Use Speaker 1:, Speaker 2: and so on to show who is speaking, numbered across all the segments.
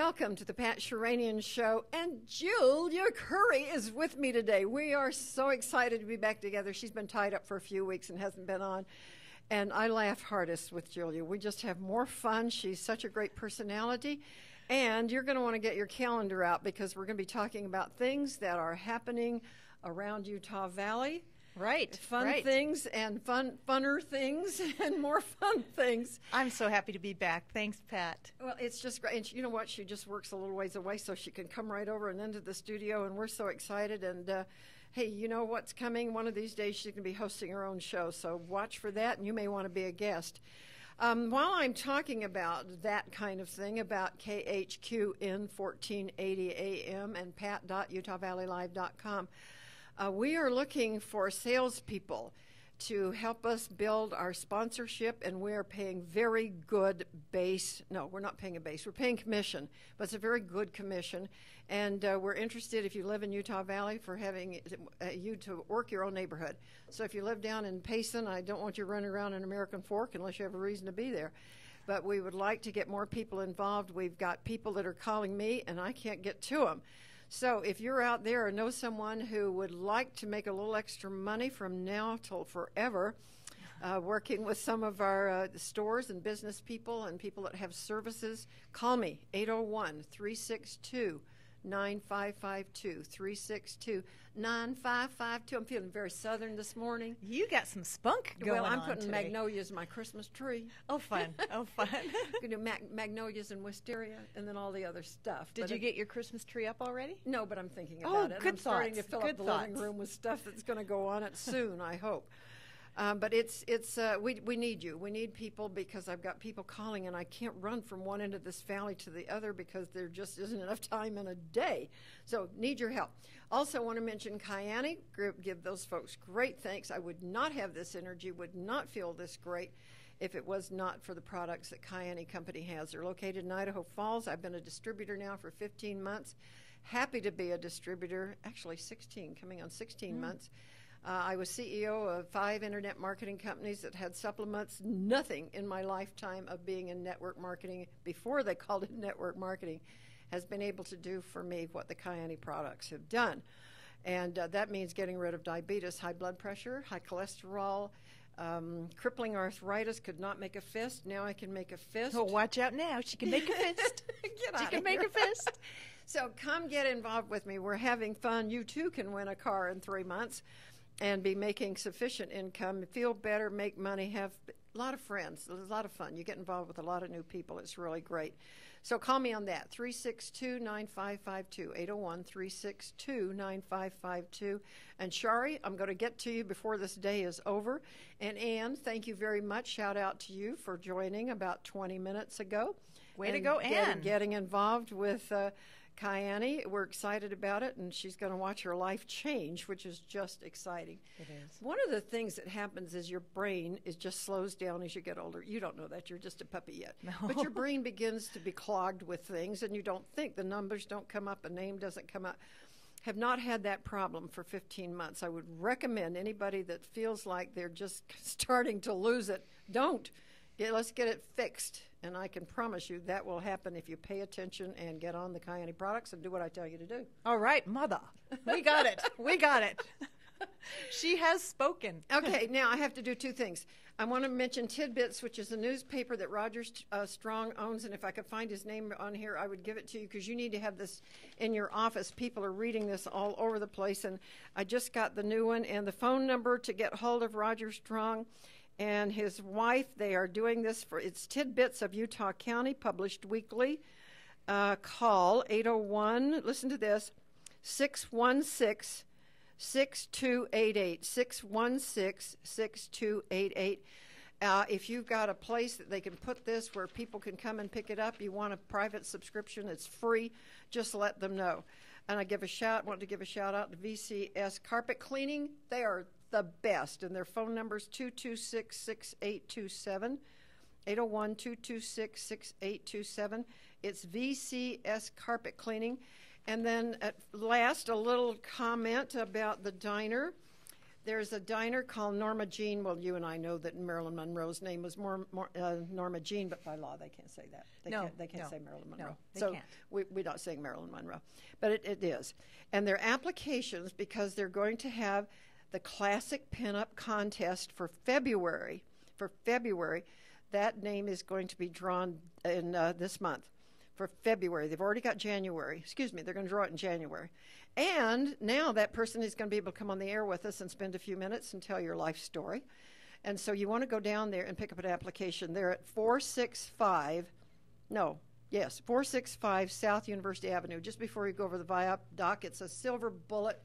Speaker 1: Welcome to the Pat Sheranian Show, and Julia Currey is with me today. We are so excited to be back together. She's been tied up for a few weeks and hasn't been on, and I laugh hardest with Julia. We just have more fun. She's such a great personality, and you're going to want to get your calendar out because we're going to be talking about things that are happening around Utah Valley.
Speaker 2: Right.
Speaker 1: Fun things and funner things and more fun things.
Speaker 2: I'm so happy to be back. Thanks, Pat.
Speaker 1: Well, it's just great. And you know what? She just works a little ways away so she can come right over and into the studio, and we're so excited. And, hey, you know what's coming? One of these days she's going to be hosting her own show, so watch for that, and you may want to be a guest. While I'm talking about that kind of thing, about KHQN 1480 AM and pat.utahvalleylive.com, we are looking for salespeople to help us build our sponsorship, and we are paying very good base. No, we're not paying a base. We're paying commission, but it's a very good commission. And we're interested, if you live in Utah Valley, for having you to work your own neighborhood. So if you live down in Payson, I don't want you running around in American Fork unless you have a reason to be there. But we would like to get more people involved. We've got people that are calling me, and I can't get to them. So if you're out there or know someone who would like to make a little extra money from now till forever, working with some of our stores and business people and people that have services, call me, 801-362-9552, 362-9552. I'm feeling very southern this morning.
Speaker 2: You got some spunk going on.
Speaker 1: Well, I'm putting
Speaker 2: today.
Speaker 1: magnolias in my Christmas tree.
Speaker 2: Oh, fun. Oh, fun.
Speaker 1: Going to do magnolias and wisteria and then all the other stuff.
Speaker 2: Did you get your Christmas tree up already?
Speaker 1: No, but I'm thinking about it.
Speaker 2: Good
Speaker 1: I'm starting
Speaker 2: thoughts.
Speaker 1: to fill
Speaker 2: Good
Speaker 1: up the
Speaker 2: thoughts.
Speaker 1: living room with stuff that's going to go on it soon, I hope. But we need you. We need people because I've got people calling, and I can't run from one end of this valley to the other because there just isn't enough time in a day. So need your help. Also want to mention Kyani Group. Give those folks great thanks. I would not have this energy, would not feel this great if it was not for the products that Kyani Company has. They're located in Idaho Falls. I've been a distributor now for 15 months. Happy to be a distributor, actually 16, coming on 16 months. I was CEO of 5 internet marketing companies that had supplements. Nothing in my lifetime of being in network marketing, before they called it network marketing, has been able to do for me what the Kyani products have done. And that means getting rid of diabetes, high blood pressure, high cholesterol, crippling arthritis. Could not make a fist. Now I can make a fist.
Speaker 2: Oh, watch out now. She can make a fist. She can make a fist.
Speaker 1: So come get involved with me. We're having fun. You too can win a car in 3 months and be making sufficient income, feel better, make money, have a lot of friends. It's a lot of fun. You get involved with a lot of new people. It's really great. So call me on that, 362-9552, 801-362-9552. And Shari, I'm going to get to you before this day is over. And Ann, thank you very much. Shout out to you for joining about 20 minutes ago.
Speaker 2: Way to go, Ann.
Speaker 1: Getting involved with Kyani. We're excited about it, and she's going to watch her life change, which is just exciting.
Speaker 2: It is.
Speaker 1: One of the things that happens is your brain just slows down as you get older. You don't know that. You're just a puppy yet.
Speaker 2: No.
Speaker 1: But your brain begins to be clogged with things, and you don't think. The numbers don't come up. A name doesn't come up. Have not had that problem for 15 months. I would recommend anybody that feels like they're just starting to lose it, don't. Let's get it fixed. And I can promise you that will happen if you pay attention and get on the Kyani products and do what I tell you to do.
Speaker 2: All right, Mother. We got it. We got it. She has spoken.
Speaker 1: Okay, now I have to do 2 things. I want to mention Tidbits, which is a newspaper that Roger Strong owns, and if I could find his name on here, I would give it to you because you need to have this in your office. People are reading this all over the place, and I just got the new one. And the phone number to get hold of Roger Strong and his wife, they are doing this it's Tidbits of Utah County, published weekly. Call 801, listen to this, 616-6288, 616-6288. If you've got a place that they can put this where people can come and pick it up, you want a private subscription, it's free, just let them know. And I want to give a shout out to VCS Carpet Cleaning. They are the best, and their phone number is 226-6827, 801-226-6827. It's VCS Carpet Cleaning. And then at last, a little comment about the diner. There's a diner called Norma Jean. Well, you and I know that Marilyn Monroe's name was Norma Jean, but by law they can't say that. They can't say Marilyn Monroe.
Speaker 2: No, they
Speaker 1: so
Speaker 2: can't.
Speaker 1: we're not saying Marilyn Monroe, but it is. And their applications, because they're going to have the classic pinup contest for February. For February, that name is going to be drawn in this month. For February, they've already got January. Excuse me, they're going to draw it in January. And now that person is going to be able to come on the air with us and spend a few minutes and tell your life story. And so you want to go down there and pick up an application. They're at 465 South University Avenue, just before you go over the viaduct. It's a silver bullet.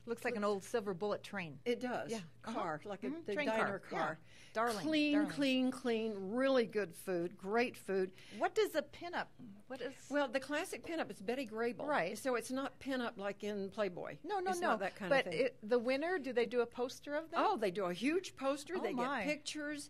Speaker 2: Looks like an old silver bullet train.
Speaker 1: It does.
Speaker 2: Yeah.
Speaker 1: Car, like a
Speaker 2: Train
Speaker 1: diner car.
Speaker 2: Yeah. Darling.
Speaker 1: Clean, really good food, great food.
Speaker 2: What does a pinup? What is?
Speaker 1: Well, the classic pinup is Betty Grable.
Speaker 2: Right.
Speaker 1: So it's not pinup like in Playboy.
Speaker 2: No.
Speaker 1: It's not that kind of thing.
Speaker 2: But the winner, do they do a poster of them?
Speaker 1: Oh, they do a huge poster. They
Speaker 2: my.
Speaker 1: get pictures.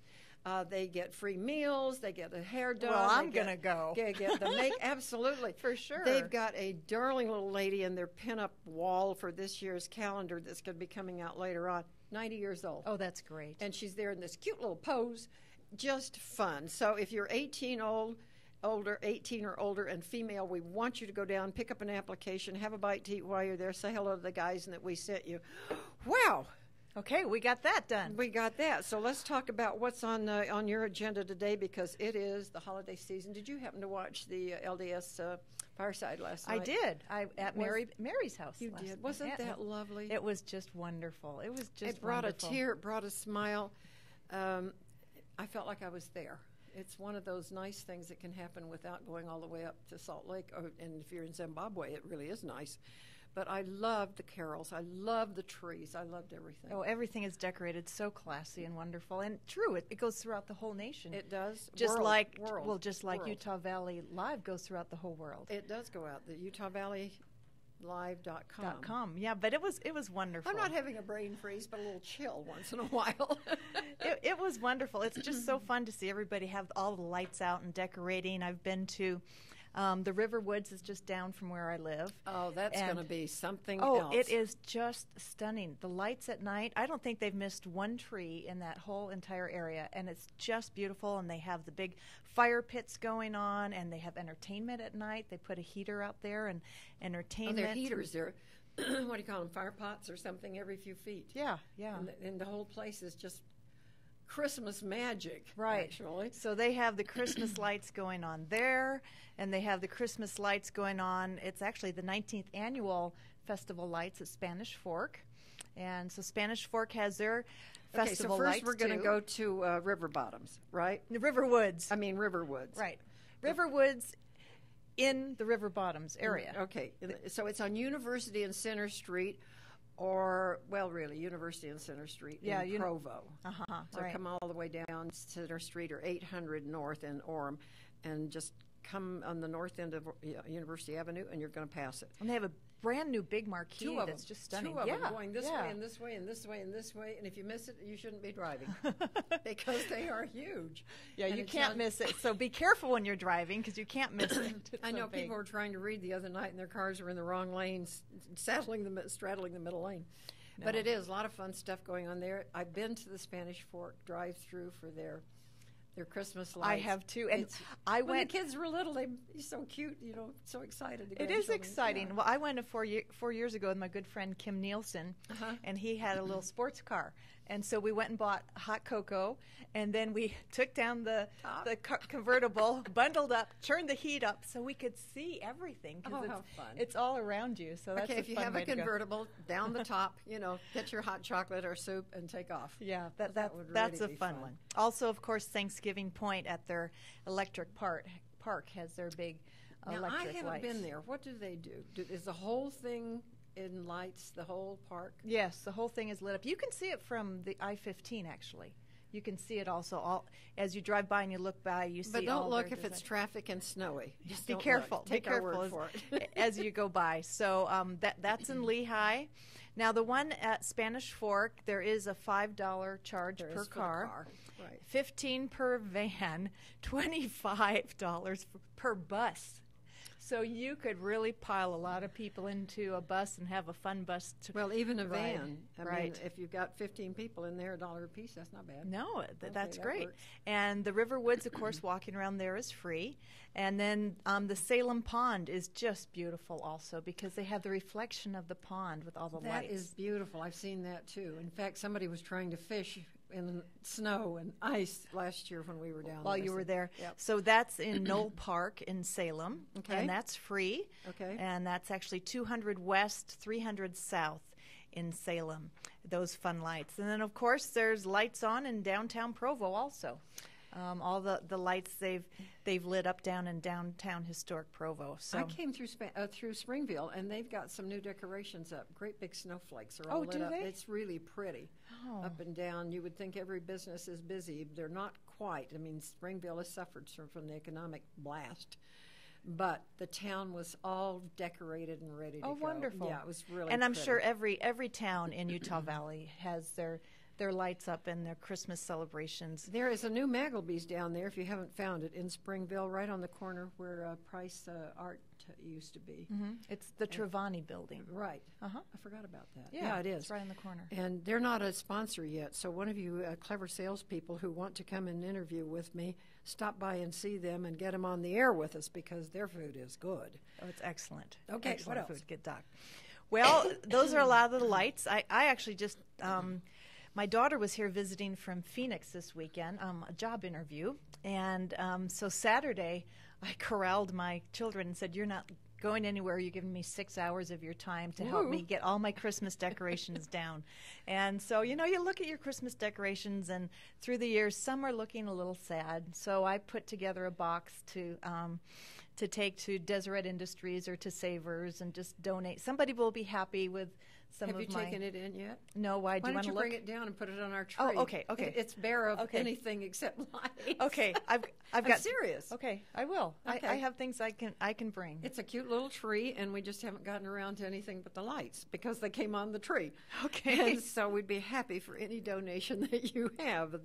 Speaker 1: They get free meals. They get a hair done.
Speaker 2: Well, I'm going to go.
Speaker 1: Get the make absolutely.
Speaker 2: For sure.
Speaker 1: They've got a darling little lady in their pinup wall for this year's calendar that's going to be coming out later on. 90 years old.
Speaker 2: Oh, that's great.
Speaker 1: And she's there in this cute little pose. Just fun. So if you're 18 or older and female, we want you to go down, pick up an application, have a bite to eat while you're there, say hello to the guys that we sent you. Wow.
Speaker 2: Okay, we got that done.
Speaker 1: We got that. So let's talk about what's on your agenda today, because it is the holiday season. Did you happen to watch the LDS Fireside last night?
Speaker 2: I did. At Mary's house.
Speaker 1: You did. Wasn't that lovely?
Speaker 2: It was just wonderful. It was just
Speaker 1: It brought
Speaker 2: wonderful.
Speaker 1: a tear. It brought a smile. I felt like I was there. It's one of those nice things that can happen without going all the way up to Salt Lake. And if you're in Zimbabwe, it really is nice. But I loved the carols. I loved the trees. I loved everything.
Speaker 2: Oh, everything is decorated so classy and wonderful. And true, it goes throughout the whole nation.
Speaker 1: It does.
Speaker 2: Just
Speaker 1: World.
Speaker 2: like
Speaker 1: World.
Speaker 2: Utah Valley Live goes throughout the whole world.
Speaker 1: It does go out. The UtahValleyLive.com.
Speaker 2: Yeah, but it was wonderful.
Speaker 1: I'm not having a brain freeze, but a little chill once in a while.
Speaker 2: It was wonderful. It's just so fun to see everybody have all the lights out and decorating. I've been to the River Woods is just down from where I live.
Speaker 1: Oh, that's going to be something else.
Speaker 2: Oh, it is just stunning. The lights at night, I don't think they've missed one tree in that whole entire area, and it's just beautiful, and they have the big fire pits going on, and they have entertainment at night. They put a heater out there and entertainment.
Speaker 1: Oh, they're heaters. They're, what do you call them, fire pots or something every few feet.
Speaker 2: Yeah.
Speaker 1: And the whole place is just Christmas magic,
Speaker 2: right?
Speaker 1: Actually,
Speaker 2: so they have the Christmas lights going on there, and they have the Christmas lights going on. It's actually the 19th annual festival lights at Spanish Fork, and so Spanish Fork has their festival lights.
Speaker 1: So first we're going to go to River Bottoms, right?
Speaker 2: The River Woods.
Speaker 1: I mean River Woods,
Speaker 2: right? River Woods in the River Bottoms area.
Speaker 1: Okay, so it's on University and Center Street. Or, well, really, University and Center Street in Provo. So
Speaker 2: right.
Speaker 1: Come all the way down Center Street or 800 North in Orem and just come on the north end of University Avenue, and you're going to pass it.
Speaker 2: And they have a brand new big marquee
Speaker 1: Two of
Speaker 2: that's
Speaker 1: them.
Speaker 2: Just stunning.
Speaker 1: Two of them going this way and this way and this way and this way. And if you miss it, you shouldn't be driving because they are huge.
Speaker 2: Yeah,
Speaker 1: and
Speaker 2: you can't miss it. So be careful when you're driving because you can't miss it.
Speaker 1: I know people were trying to read the other night, and their cars were in the wrong lanes, straddling the middle lane. No. But it is a lot of fun stuff going on there. I've been to the Spanish Fork drive-through for their Christmas lights.
Speaker 2: I have too, and I went.
Speaker 1: When the kids were little, they're so cute, so excited to go.
Speaker 2: It is exciting. Yeah. Well, I went 4 years ago with my good friend Kim Nielsen, and he had a little sports car, and so we went and bought hot cocoa, and then we took down the convertible, bundled up, turned the heat up so we could see everything because it's all around you. So that's
Speaker 1: if you have a convertible, down the top, get your hot chocolate or soup and take off.
Speaker 2: Yeah, that's a fun one. Also, of course, Thanksgiving Point at their electric park has their big electric lights.
Speaker 1: I haven't been there. What do they do? Is the whole thing in lights, the whole park?
Speaker 2: Yes, the whole thing is lit up. You can see it from the I-15, actually. You can see it also as you drive by and you look by. You see.
Speaker 1: But don't look if it's traffic and snowy. Just
Speaker 2: be careful.
Speaker 1: Take our word for it
Speaker 2: as you go by. So that's in Lehigh. Now the one at Spanish Fork, there is a $5 charge per car. Right. $15 per van, $25 per bus. So you could really pile a lot of people into a bus and have a fun bus.
Speaker 1: Well, even a
Speaker 2: ride.
Speaker 1: van. I mean, if you've got 15 people in there, $1 a piece, that's not bad.
Speaker 2: No, that's
Speaker 1: that
Speaker 2: great.
Speaker 1: works.
Speaker 2: And the River Woods, of course, walking around there is free. And then the Salem Pond is just beautiful also because they have the reflection of the pond with all the lights.
Speaker 1: That is beautiful. I've seen that too. In fact, somebody was trying to fish in snow and ice last year when we were down
Speaker 2: while
Speaker 1: there.
Speaker 2: you were there.
Speaker 1: Yep.
Speaker 2: So that's in Knoll Park in Salem,
Speaker 1: Okay.
Speaker 2: and that's free.
Speaker 1: Okay.
Speaker 2: And that's actually 200 west, 300 south in Salem, those fun lights. And then, of course, there's lights on in downtown Provo also. All the lights they've lit up down in downtown historic Provo. So
Speaker 1: I came through Springville, and they've got some new decorations up. Great big snowflakes are all lit
Speaker 2: do
Speaker 1: up.
Speaker 2: they?
Speaker 1: It's really pretty.
Speaker 2: Oh.
Speaker 1: Up and down. You would think every business is busy. They're not quite. I mean, Springville has suffered from the economic blast. But the town was all decorated and ready to go.
Speaker 2: Oh, wonderful.
Speaker 1: Yeah, it was really
Speaker 2: And I'm
Speaker 1: pretty.
Speaker 2: sure every town in Utah Valley has their lights up and their Christmas celebrations.
Speaker 1: There is a new Maggleby's down there, if you haven't found it, in Springville, right on the corner where Price Art used to be.
Speaker 2: Mm-hmm. It's the Trevani building.
Speaker 1: Right.
Speaker 2: Uh-huh.
Speaker 1: I forgot about that.
Speaker 2: Yeah,
Speaker 1: it is.
Speaker 2: It's right in the corner.
Speaker 1: And they're not a sponsor yet, so one of you clever salespeople who want to come and interview with me, stop by and see them and get them on the air with us because their food is good.
Speaker 2: Oh, it's excellent.
Speaker 1: Okay,
Speaker 2: excellent
Speaker 1: what else?
Speaker 2: food. Good doc. Well, those are a lot of the lights. I actually just my daughter was here visiting from Phoenix this weekend, a job interview, and so Saturday I corralled my children and said, "You're not going anywhere. You're giving me 6 hours of your time to help me get all my Christmas decorations down." And so, you look at your Christmas decorations, and through the years, some are looking a little sad. So I put together a box to take to Deseret Industries or to Savers and just donate. Somebody will be happy with some
Speaker 1: Have
Speaker 2: of
Speaker 1: you
Speaker 2: my...
Speaker 1: taken it in yet?
Speaker 2: No, why? Do
Speaker 1: Why
Speaker 2: you want
Speaker 1: don't
Speaker 2: to
Speaker 1: you
Speaker 2: look?
Speaker 1: bring it down and put it on our tree?
Speaker 2: Oh, okay.
Speaker 1: It's bare of
Speaker 2: Okay.
Speaker 1: anything except lights.
Speaker 2: Okay, I've
Speaker 1: I'm
Speaker 2: got...
Speaker 1: serious.
Speaker 2: Okay, I will.
Speaker 1: Okay.
Speaker 2: I have things I can bring.
Speaker 1: It's a cute little tree, and we just haven't gotten around to anything but the lights because they came on the tree.
Speaker 2: Okay.
Speaker 1: And so we'd be happy for any donation that you have.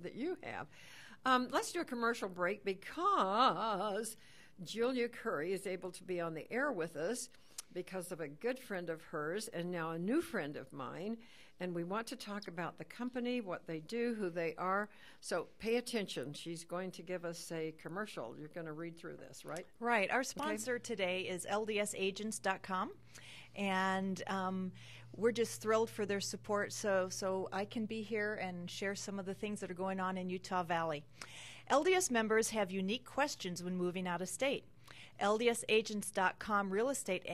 Speaker 1: Let's do a commercial break because Julia Currey is able to be on the air with us because of a good friend of hers and now a new friend of mine. And we want to talk about the company, what they do, who they are. So pay attention. She's going to give us a commercial. You're going to read through this, right?
Speaker 2: Right. Our sponsor today is ldsagents.com. And we're just thrilled for their support so I can be here and share some of the things that are going on in Utah Valley. LDS members have unique questions when moving out of state. LDSagents.com real estate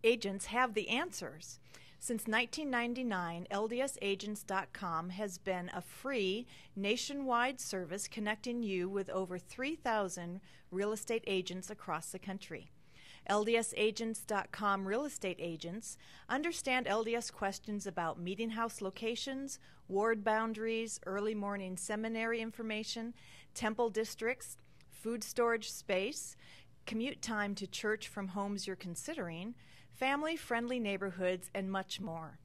Speaker 2: agents have the answers. Since 1999, LDSagents.com has been a free nationwide service connecting you with over 3,000 real estate agents across the country. LDSagents.com real estate agents understand LDS questions about meeting house locations, ward boundaries, early morning seminary information, temple districts, food storage space, commute time to church from homes you're considering, family-friendly neighborhoods, and much more.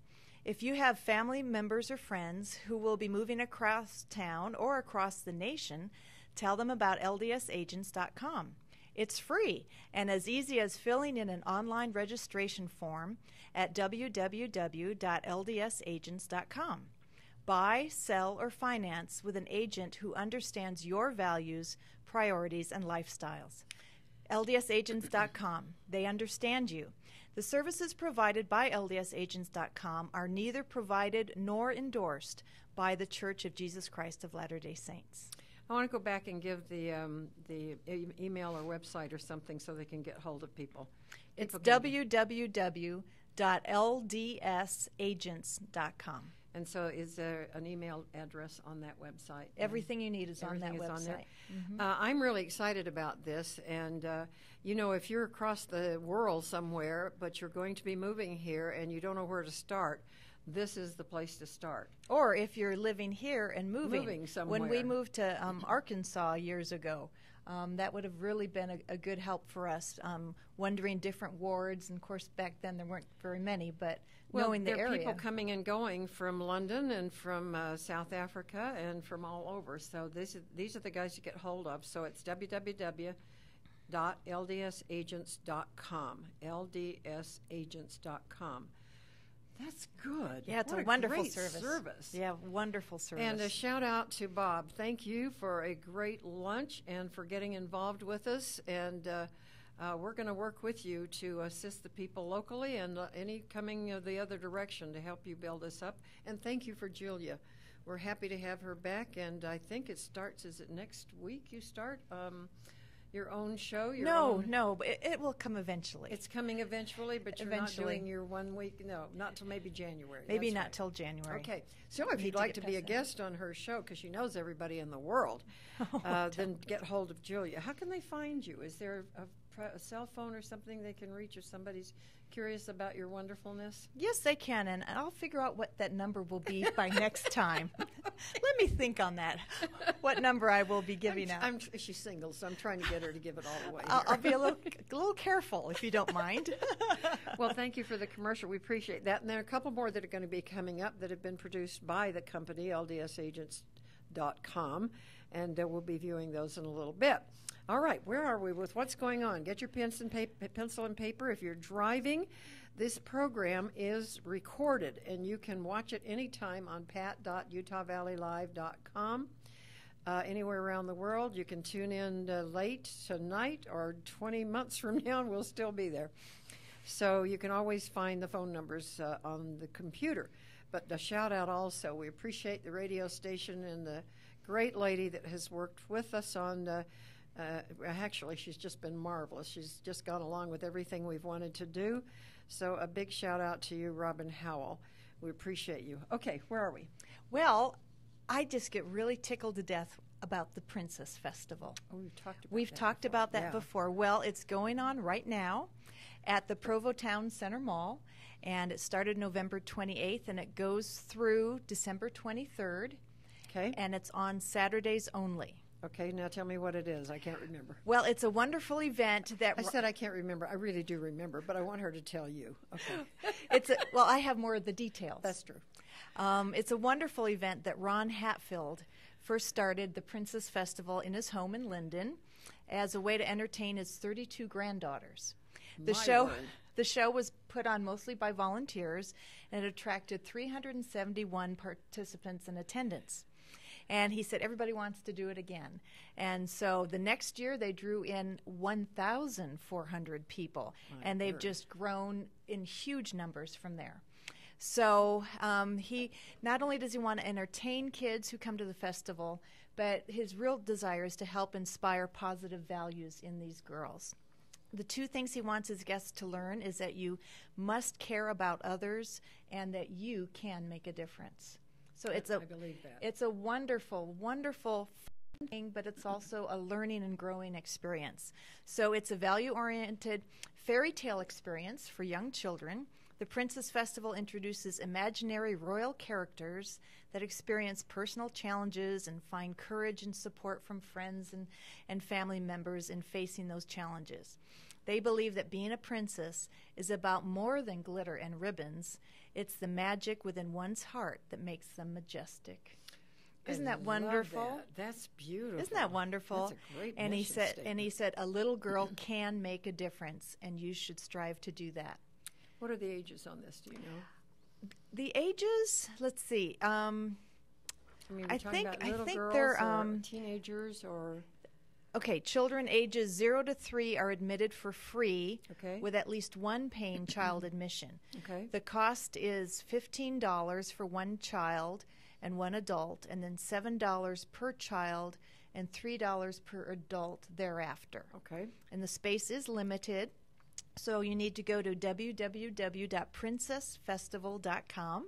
Speaker 2: If you have family members or friends who will be moving across town or across the nation, tell them about LDSagents.com. It's free and as easy as filling in an online registration form at www.ldsagents.com. Buy, sell, or finance with an agent who understands your values, priorities, and lifestyles. LDSagents.com. They understand you. The services provided by LDSagents.com are neither provided nor endorsed by the Church of Jesus Christ of Latter-day Saints.
Speaker 1: I want to go back and give the email or website or something so they can get hold of people.
Speaker 2: It's www.ldsagents.com.
Speaker 1: And so is there an email address on that website?
Speaker 2: Everything you need is on that
Speaker 1: Everything is
Speaker 2: website.
Speaker 1: on there.
Speaker 2: Mm-hmm.
Speaker 1: I'm really excited about this. And, if you're across the world somewhere, but you're going to be moving here and you don't know where to start, this is the place to start.
Speaker 2: Or if you're living here and moving
Speaker 1: somewhere.
Speaker 2: When we moved to Arkansas years ago, that would have really been a good help for us, wondering different wards. And, of course, back then there weren't very many, but knowing the
Speaker 1: there are
Speaker 2: area.
Speaker 1: people coming and going from London and from South Africa and from all over. So these are the guys you get hold of. So it's www.ldsagents.com. ldsagents.com. That's good.
Speaker 2: Yeah, it's
Speaker 1: what
Speaker 2: a wonderful
Speaker 1: great service.
Speaker 2: Yeah, wonderful service.
Speaker 1: And a shout out to Bob. Thank you for a great lunch and for getting involved with us. And we're going to work with you to assist the people locally and any coming the other direction to help you build this up. And thank you for Julia. We're happy to have her back. And I think it starts, is it next week you start? Your own show?
Speaker 2: No, but it will come eventually.
Speaker 1: It's coming eventually, but you're not doing your 1 week? No, not till maybe January.
Speaker 2: Maybe not till January.
Speaker 1: Okay. So if you'd like to be a guest on her show, because she knows everybody in the world, then get hold of Julia. How can they find you? Is there a cell phone or something they can reach if somebody's curious about your wonderfulness?
Speaker 2: Yes, they can, and I'll figure out what that number will be by next time. Let me think on that, what number I will be giving out.
Speaker 1: She's single, so I'm trying to get her to give it all away.
Speaker 2: I'll be a little careful, if you don't mind.
Speaker 1: Well, thank you for the commercial. We appreciate that. And there are a couple more that are going to be coming up that have been produced by the company, ldsagents.com, and we'll be viewing those in a little bit. All right, where are we with what's going on? Get your pencil and paper. If you're driving, this program is recorded, and you can watch it anytime on pat.utahvalleylive.com. Anywhere around the world, you can tune in late tonight or 20 months from now, and we'll still be there. So you can always find the phone numbers on the computer. But a shout-out also, we appreciate the radio station and the great lady that has worked with us on actually, she's just been marvelous. She's just gone along with everything we've wanted to do. So a big shout out to you, Robin Howell. We appreciate you. Okay, where are we?
Speaker 2: Well, I just get really tickled to death about the Princess Festival.
Speaker 1: Oh,
Speaker 2: we've talked about that before. Well, it's going on right now at the Provo Town Center Mall, and it started November 28th, and it goes through December 23rd.
Speaker 1: Okay.
Speaker 2: And it's on Saturdays only.
Speaker 1: Okay, now tell me what it is. I can't remember.
Speaker 2: Well, it's a wonderful event that...
Speaker 1: I said I can't remember. I really do remember, but I want her to tell you. Okay.
Speaker 2: Well, I have more of the details.
Speaker 1: That's true.
Speaker 2: It's a wonderful event that Ron Hatfield first started the Princess Festival in his home in Linden as a way to entertain his 32 granddaughters. The show was put on mostly by volunteers, and it attracted 371 participants in attendance. And he said everybody wants to do it again. And so the next year they drew in 1,400 people, and they've just grown in huge numbers from there. So he not only does he want to entertain kids who come to the festival, but his real desire is to help inspire positive values in these girls. The two things he wants his guests to learn is that you must care about others and that you can make a difference. So I believe that. It's a wonderful, wonderful thing, but it's also a learning and growing experience. So it's a value-oriented fairy tale experience for young children. The Princess Festival introduces imaginary royal characters that experience personal challenges and find courage and support from friends and family members in facing those challenges. They believe that being a princess is about more than glitter and ribbons. It's the magic within one's heart that makes them majestic. Isn't that wonderful?
Speaker 1: That's beautiful.
Speaker 2: Isn't that wonderful?
Speaker 1: That's a great
Speaker 2: and
Speaker 1: statement.
Speaker 2: he said a little girl can make a difference, and you should strive to do that.
Speaker 1: What are the ages on this? Do you know?
Speaker 2: The ages, let's see.
Speaker 1: I think girls
Speaker 2: they're
Speaker 1: or teenagers or.
Speaker 2: Okay, children ages 0 to 3 are admitted for free with at least one paying child admission.
Speaker 1: Okay.
Speaker 2: The cost is $15 for one child and one adult, and then $7 per child and $3 per adult thereafter.
Speaker 1: Okay. And
Speaker 2: the space is limited, so you need to go to www.princessfestival.com.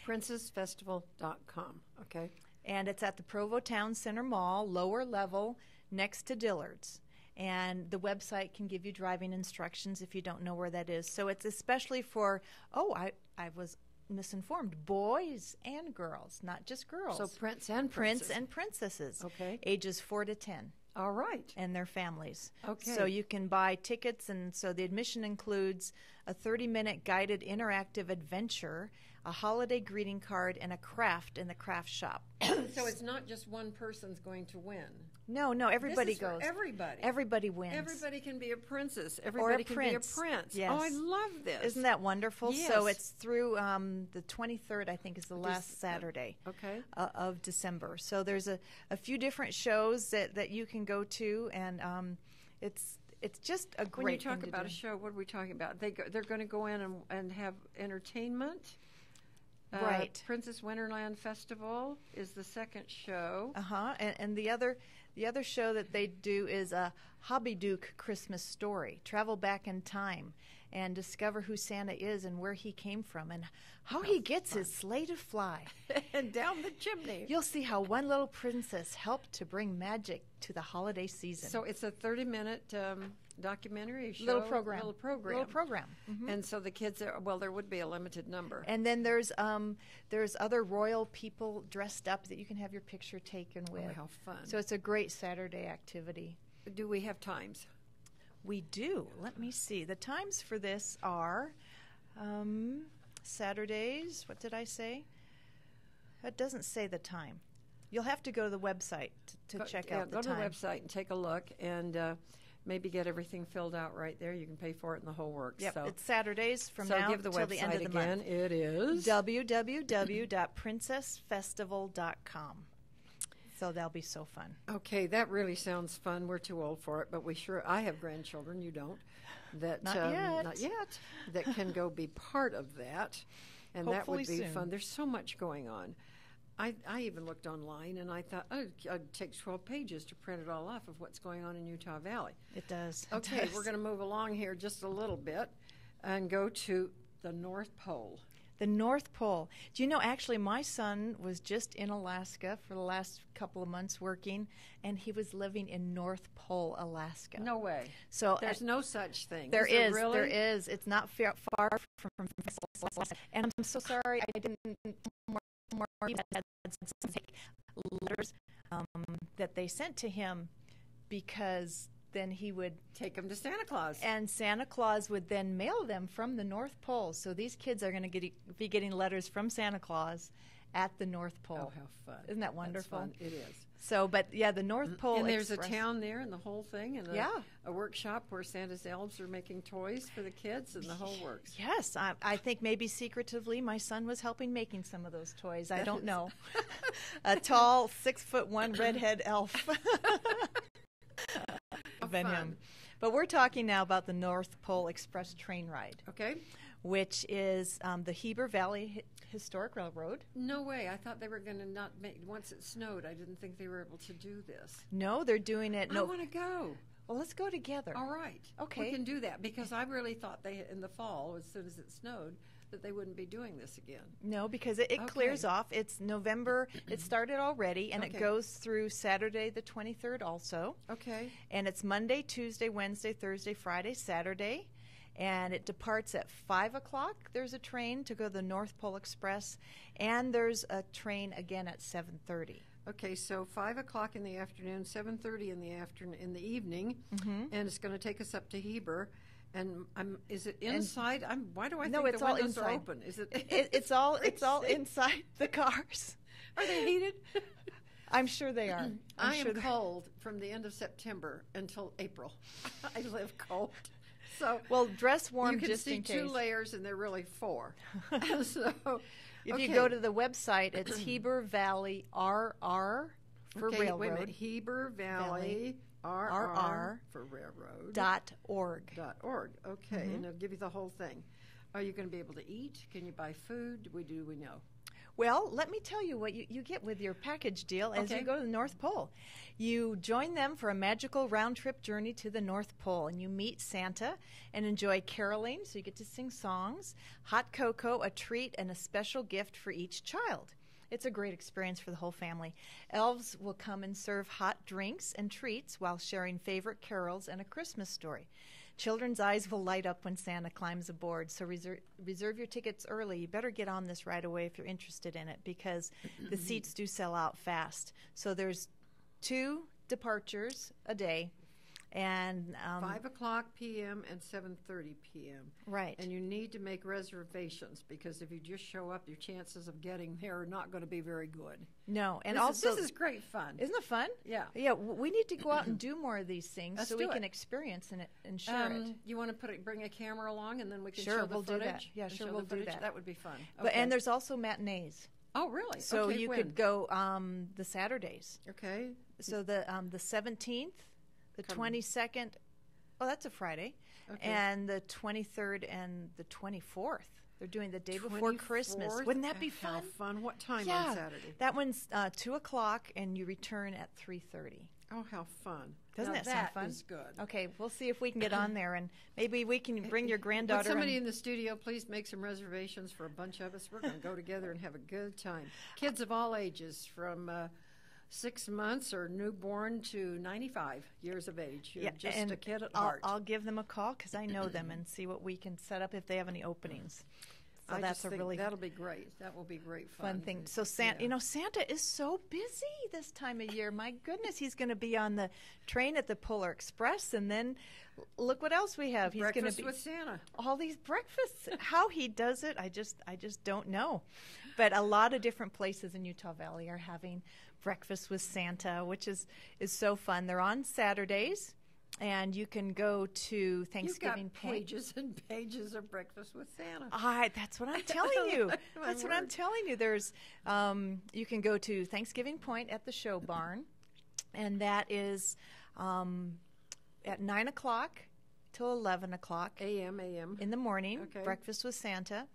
Speaker 1: Princessfestival.com, okay.
Speaker 2: And it's at the Provo Town Center Mall, lower level, next to Dillard's. And the website can give you driving instructions if you don't know where that is. So it's especially for, I was misinformed, boys and girls, not just girls.
Speaker 1: So prince and
Speaker 2: princesses.
Speaker 1: Okay.
Speaker 2: Ages 4 to 10.
Speaker 1: All right.
Speaker 2: And their families.
Speaker 1: Okay.
Speaker 2: So you can buy tickets, and so the admission includes a 30-minute guided interactive adventure, a holiday greeting card, and a craft in the craft shop.
Speaker 1: So it's not just one person's going to win.
Speaker 2: No, everybody
Speaker 1: This is for
Speaker 2: goes.
Speaker 1: everybody.
Speaker 2: Everybody wins.
Speaker 1: Everybody can be a princess. Everybody can be a prince.
Speaker 2: Yes.
Speaker 1: Oh, I love this.
Speaker 2: Isn't that wonderful?
Speaker 1: Yes.
Speaker 2: So it's through the 23rd, I think, is the last Saturday of December. So there's a few different shows that you can go to, and it's just a great
Speaker 1: When you talk
Speaker 2: thing to
Speaker 1: about
Speaker 2: do.
Speaker 1: a show, what are we talking about? They're going to go in and have entertainment.
Speaker 2: Right.
Speaker 1: Princess Winterland Festival is the second show.
Speaker 2: And the other show that they do is a Hobbyduke Christmas Story. Travel back in time and discover who Santa is and where he came from and how he gets his sleigh to fly.
Speaker 1: And down the chimney.
Speaker 2: You'll see how one little princess helped to bring magic to the holiday season.
Speaker 1: So it's a 30-minute documentary show.
Speaker 2: Little program.
Speaker 1: Mm-hmm. And so the kids there would be a limited number.
Speaker 2: And then there's other royal people dressed up that you can have your picture taken with.
Speaker 1: Oh, how fun.
Speaker 2: So it's a great Saturday activity.
Speaker 1: Do we have times?
Speaker 2: We do. Let me see. The times for this are Saturdays. What did I say? It doesn't say the time. You'll have to go to the website to check out the time.
Speaker 1: Go to the website and take a look and maybe get everything filled out right there. You can pay for it in the whole works.
Speaker 2: Yep,
Speaker 1: so.
Speaker 2: It's Saturdays from
Speaker 1: so
Speaker 2: now
Speaker 1: give the
Speaker 2: till the end of the
Speaker 1: again.
Speaker 2: month.
Speaker 1: It is
Speaker 2: www.princessfestival.com. So that'll be so fun.
Speaker 1: Okay, that really sounds fun. We're too old for it, but I have grandchildren. You don't.
Speaker 2: Not yet.
Speaker 1: Not yet. That can go be part of that, and
Speaker 2: Hopefully
Speaker 1: that would be
Speaker 2: soon.
Speaker 1: fun. There's so much going on. I even looked online, and I thought, it takes 12 pages to print it all off of what's going on in Utah Valley.
Speaker 2: It does.
Speaker 1: Okay, we're going to move along here just a little bit and go to the North Pole.
Speaker 2: The North Pole. Do you know, actually, my son was just in Alaska for the last couple of months working, and he was living in North Pole, Alaska.
Speaker 1: No way.
Speaker 2: So
Speaker 1: there's no such thing.
Speaker 2: There
Speaker 1: is. Really?
Speaker 2: There is. It's not far from Alaska. And I'm so sorry I didn't more take letters that they sent to him, because then he would
Speaker 1: take them to Santa Claus,
Speaker 2: and Santa Claus would then mail them from the North Pole. So these kids are going to be getting letters from Santa Claus at the North Pole.
Speaker 1: Oh, how fun!
Speaker 2: Isn't that wonderful?
Speaker 1: That's fun. It is.
Speaker 2: So, but yeah, the North Pole.
Speaker 1: And there's
Speaker 2: Express.
Speaker 1: a town there, and the whole thing, and a workshop where Santa's elves are making toys for the kids, and the whole works.
Speaker 2: Yes, I think maybe secretively my son was helping making some of those toys. I don't know. A tall 6'1" redhead elf.
Speaker 1: Fun.
Speaker 2: But we're talking now about the North Pole Express train ride.
Speaker 1: Okay.
Speaker 2: Which is the Heber Valley Historic Railroad.
Speaker 1: No way. I thought they were going to not make, once it snowed, I didn't think they were able to do this.
Speaker 2: No, they're doing it.
Speaker 1: I want to go.
Speaker 2: Well, let's go together.
Speaker 1: All right.
Speaker 2: Okay.
Speaker 1: We can do that, because I really thought they, in the fall, as soon as it snowed, that they wouldn't be doing this again.
Speaker 2: No, because it clears off. It's November. It started already, and it goes through Saturday the 23rd also.
Speaker 1: Okay.
Speaker 2: And it's Monday, Tuesday, Wednesday, Thursday, Friday, Saturday. And it departs at 5 o'clock. There's a train to go to the North Pole Express, and there's a train again at 7:30.
Speaker 1: Okay, so 5 o'clock in the afternoon, 7:30 in the evening, and it's going to take us up to Heber. And is it inside? Why do I think
Speaker 2: it's
Speaker 1: the
Speaker 2: all
Speaker 1: windows
Speaker 2: inside.
Speaker 1: are open? Is it?
Speaker 2: It's all inside the cars.
Speaker 1: Are they heated?
Speaker 2: I'm sure they are.
Speaker 1: I am cold from the end of September until April. I live cold. So
Speaker 2: well, dress warm
Speaker 1: you can
Speaker 2: just
Speaker 1: see
Speaker 2: in case.
Speaker 1: 2 layers, and they're really 4. So
Speaker 2: if you go to the website, it's Heber Valley RR for railroad.
Speaker 1: Wait a minute. Heber Valley RR for railroad.
Speaker 2: .org.
Speaker 1: .org. Okay, and it'll give you the whole thing. Are you going to be able to eat? Can you buy food? Do we know?
Speaker 2: Well, let me tell you what you get with your package deal as you go to the North Pole. You join them for a magical round-trip journey to the North Pole, and you meet Santa and enjoy caroling, so you get to sing songs, hot cocoa, a treat, and a special gift for each child. It's a great experience for the whole family. Elves will come and serve hot drinks and treats while sharing favorite carols and a Christmas story. Children's eyes will light up when Santa climbs aboard, so reserve your tickets early. You better get on this right away if you're interested in it, because the seats do sell out fast. So there's 2 departures a day, And
Speaker 1: 5 o'clock p.m. and 7:30 p.m.
Speaker 2: Right.
Speaker 1: And you need to make reservations because if you just show up, your chances of getting there are not going to be very good.
Speaker 2: No, and
Speaker 1: this is great fun.
Speaker 2: Isn't it fun?
Speaker 1: Yeah.
Speaker 2: Yeah, we need to go out and do more of these things
Speaker 1: Let's
Speaker 2: so we
Speaker 1: do
Speaker 2: can
Speaker 1: it.
Speaker 2: experience it and share it.
Speaker 1: You want to bring a camera along and then we can
Speaker 2: Sure,
Speaker 1: show the
Speaker 2: we'll do
Speaker 1: footage?
Speaker 2: that. Yeah,
Speaker 1: and
Speaker 2: sure,
Speaker 1: show
Speaker 2: we'll
Speaker 1: the
Speaker 2: do
Speaker 1: footage?
Speaker 2: that.
Speaker 1: That would be fun.
Speaker 2: But and there's also matinees.
Speaker 1: Oh, really?
Speaker 2: So
Speaker 1: okay,
Speaker 2: you
Speaker 1: when?
Speaker 2: could go the Saturdays.
Speaker 1: Okay.
Speaker 2: So the 17th, the 22nd. Oh, that's a Friday.
Speaker 1: Okay.
Speaker 2: And the 23rd and the 24th. They're doing the day before Christmas.
Speaker 1: 24th?
Speaker 2: Wouldn't that be fun?
Speaker 1: How fun. What time
Speaker 2: Yeah.
Speaker 1: on Saturday?
Speaker 2: That one's 2 o'clock, and you return at 3:30.
Speaker 1: Oh, how fun.
Speaker 2: Doesn't
Speaker 1: now
Speaker 2: that sound fun?
Speaker 1: That is good.
Speaker 2: Okay, we'll see if we can get on there, and maybe we can bring your granddaughter.
Speaker 1: Would somebody in the studio please make some reservations for a bunch of us? We're going to go together and have a good time. Kids of all ages, from 6 months or newborn to 95 years of age. You're just
Speaker 2: and
Speaker 1: a kid at
Speaker 2: I'll,
Speaker 1: heart.
Speaker 2: I'll give them a call because I know them and see what we can set up if they have any openings. So
Speaker 1: I
Speaker 2: that's
Speaker 1: just
Speaker 2: a
Speaker 1: think
Speaker 2: really
Speaker 1: that'll be great. That will be great fun.
Speaker 2: thing. So Santa, Santa is so busy this time of year. My goodness, he's going to be on the train at the Polar Express, and then look what else we have. He's going to
Speaker 1: Breakfast
Speaker 2: be
Speaker 1: with Santa.
Speaker 2: all these breakfasts. How he does it, I just don't know. But a lot of different places in Utah Valley are having breakfast with Santa, which is so fun. They're on Saturdays. And you can go to Thanksgiving
Speaker 1: You've got pages and pages of breakfast with Santa.
Speaker 2: That's what I'm telling you.
Speaker 1: My
Speaker 2: That's what I'm
Speaker 1: word.
Speaker 2: telling you. There's, you can go to Thanksgiving Point at the Show Barn, and that is at 9 o'clock till 11 o'clock
Speaker 1: A.M.
Speaker 2: in the morning.
Speaker 1: Okay.
Speaker 2: Breakfast with Santa,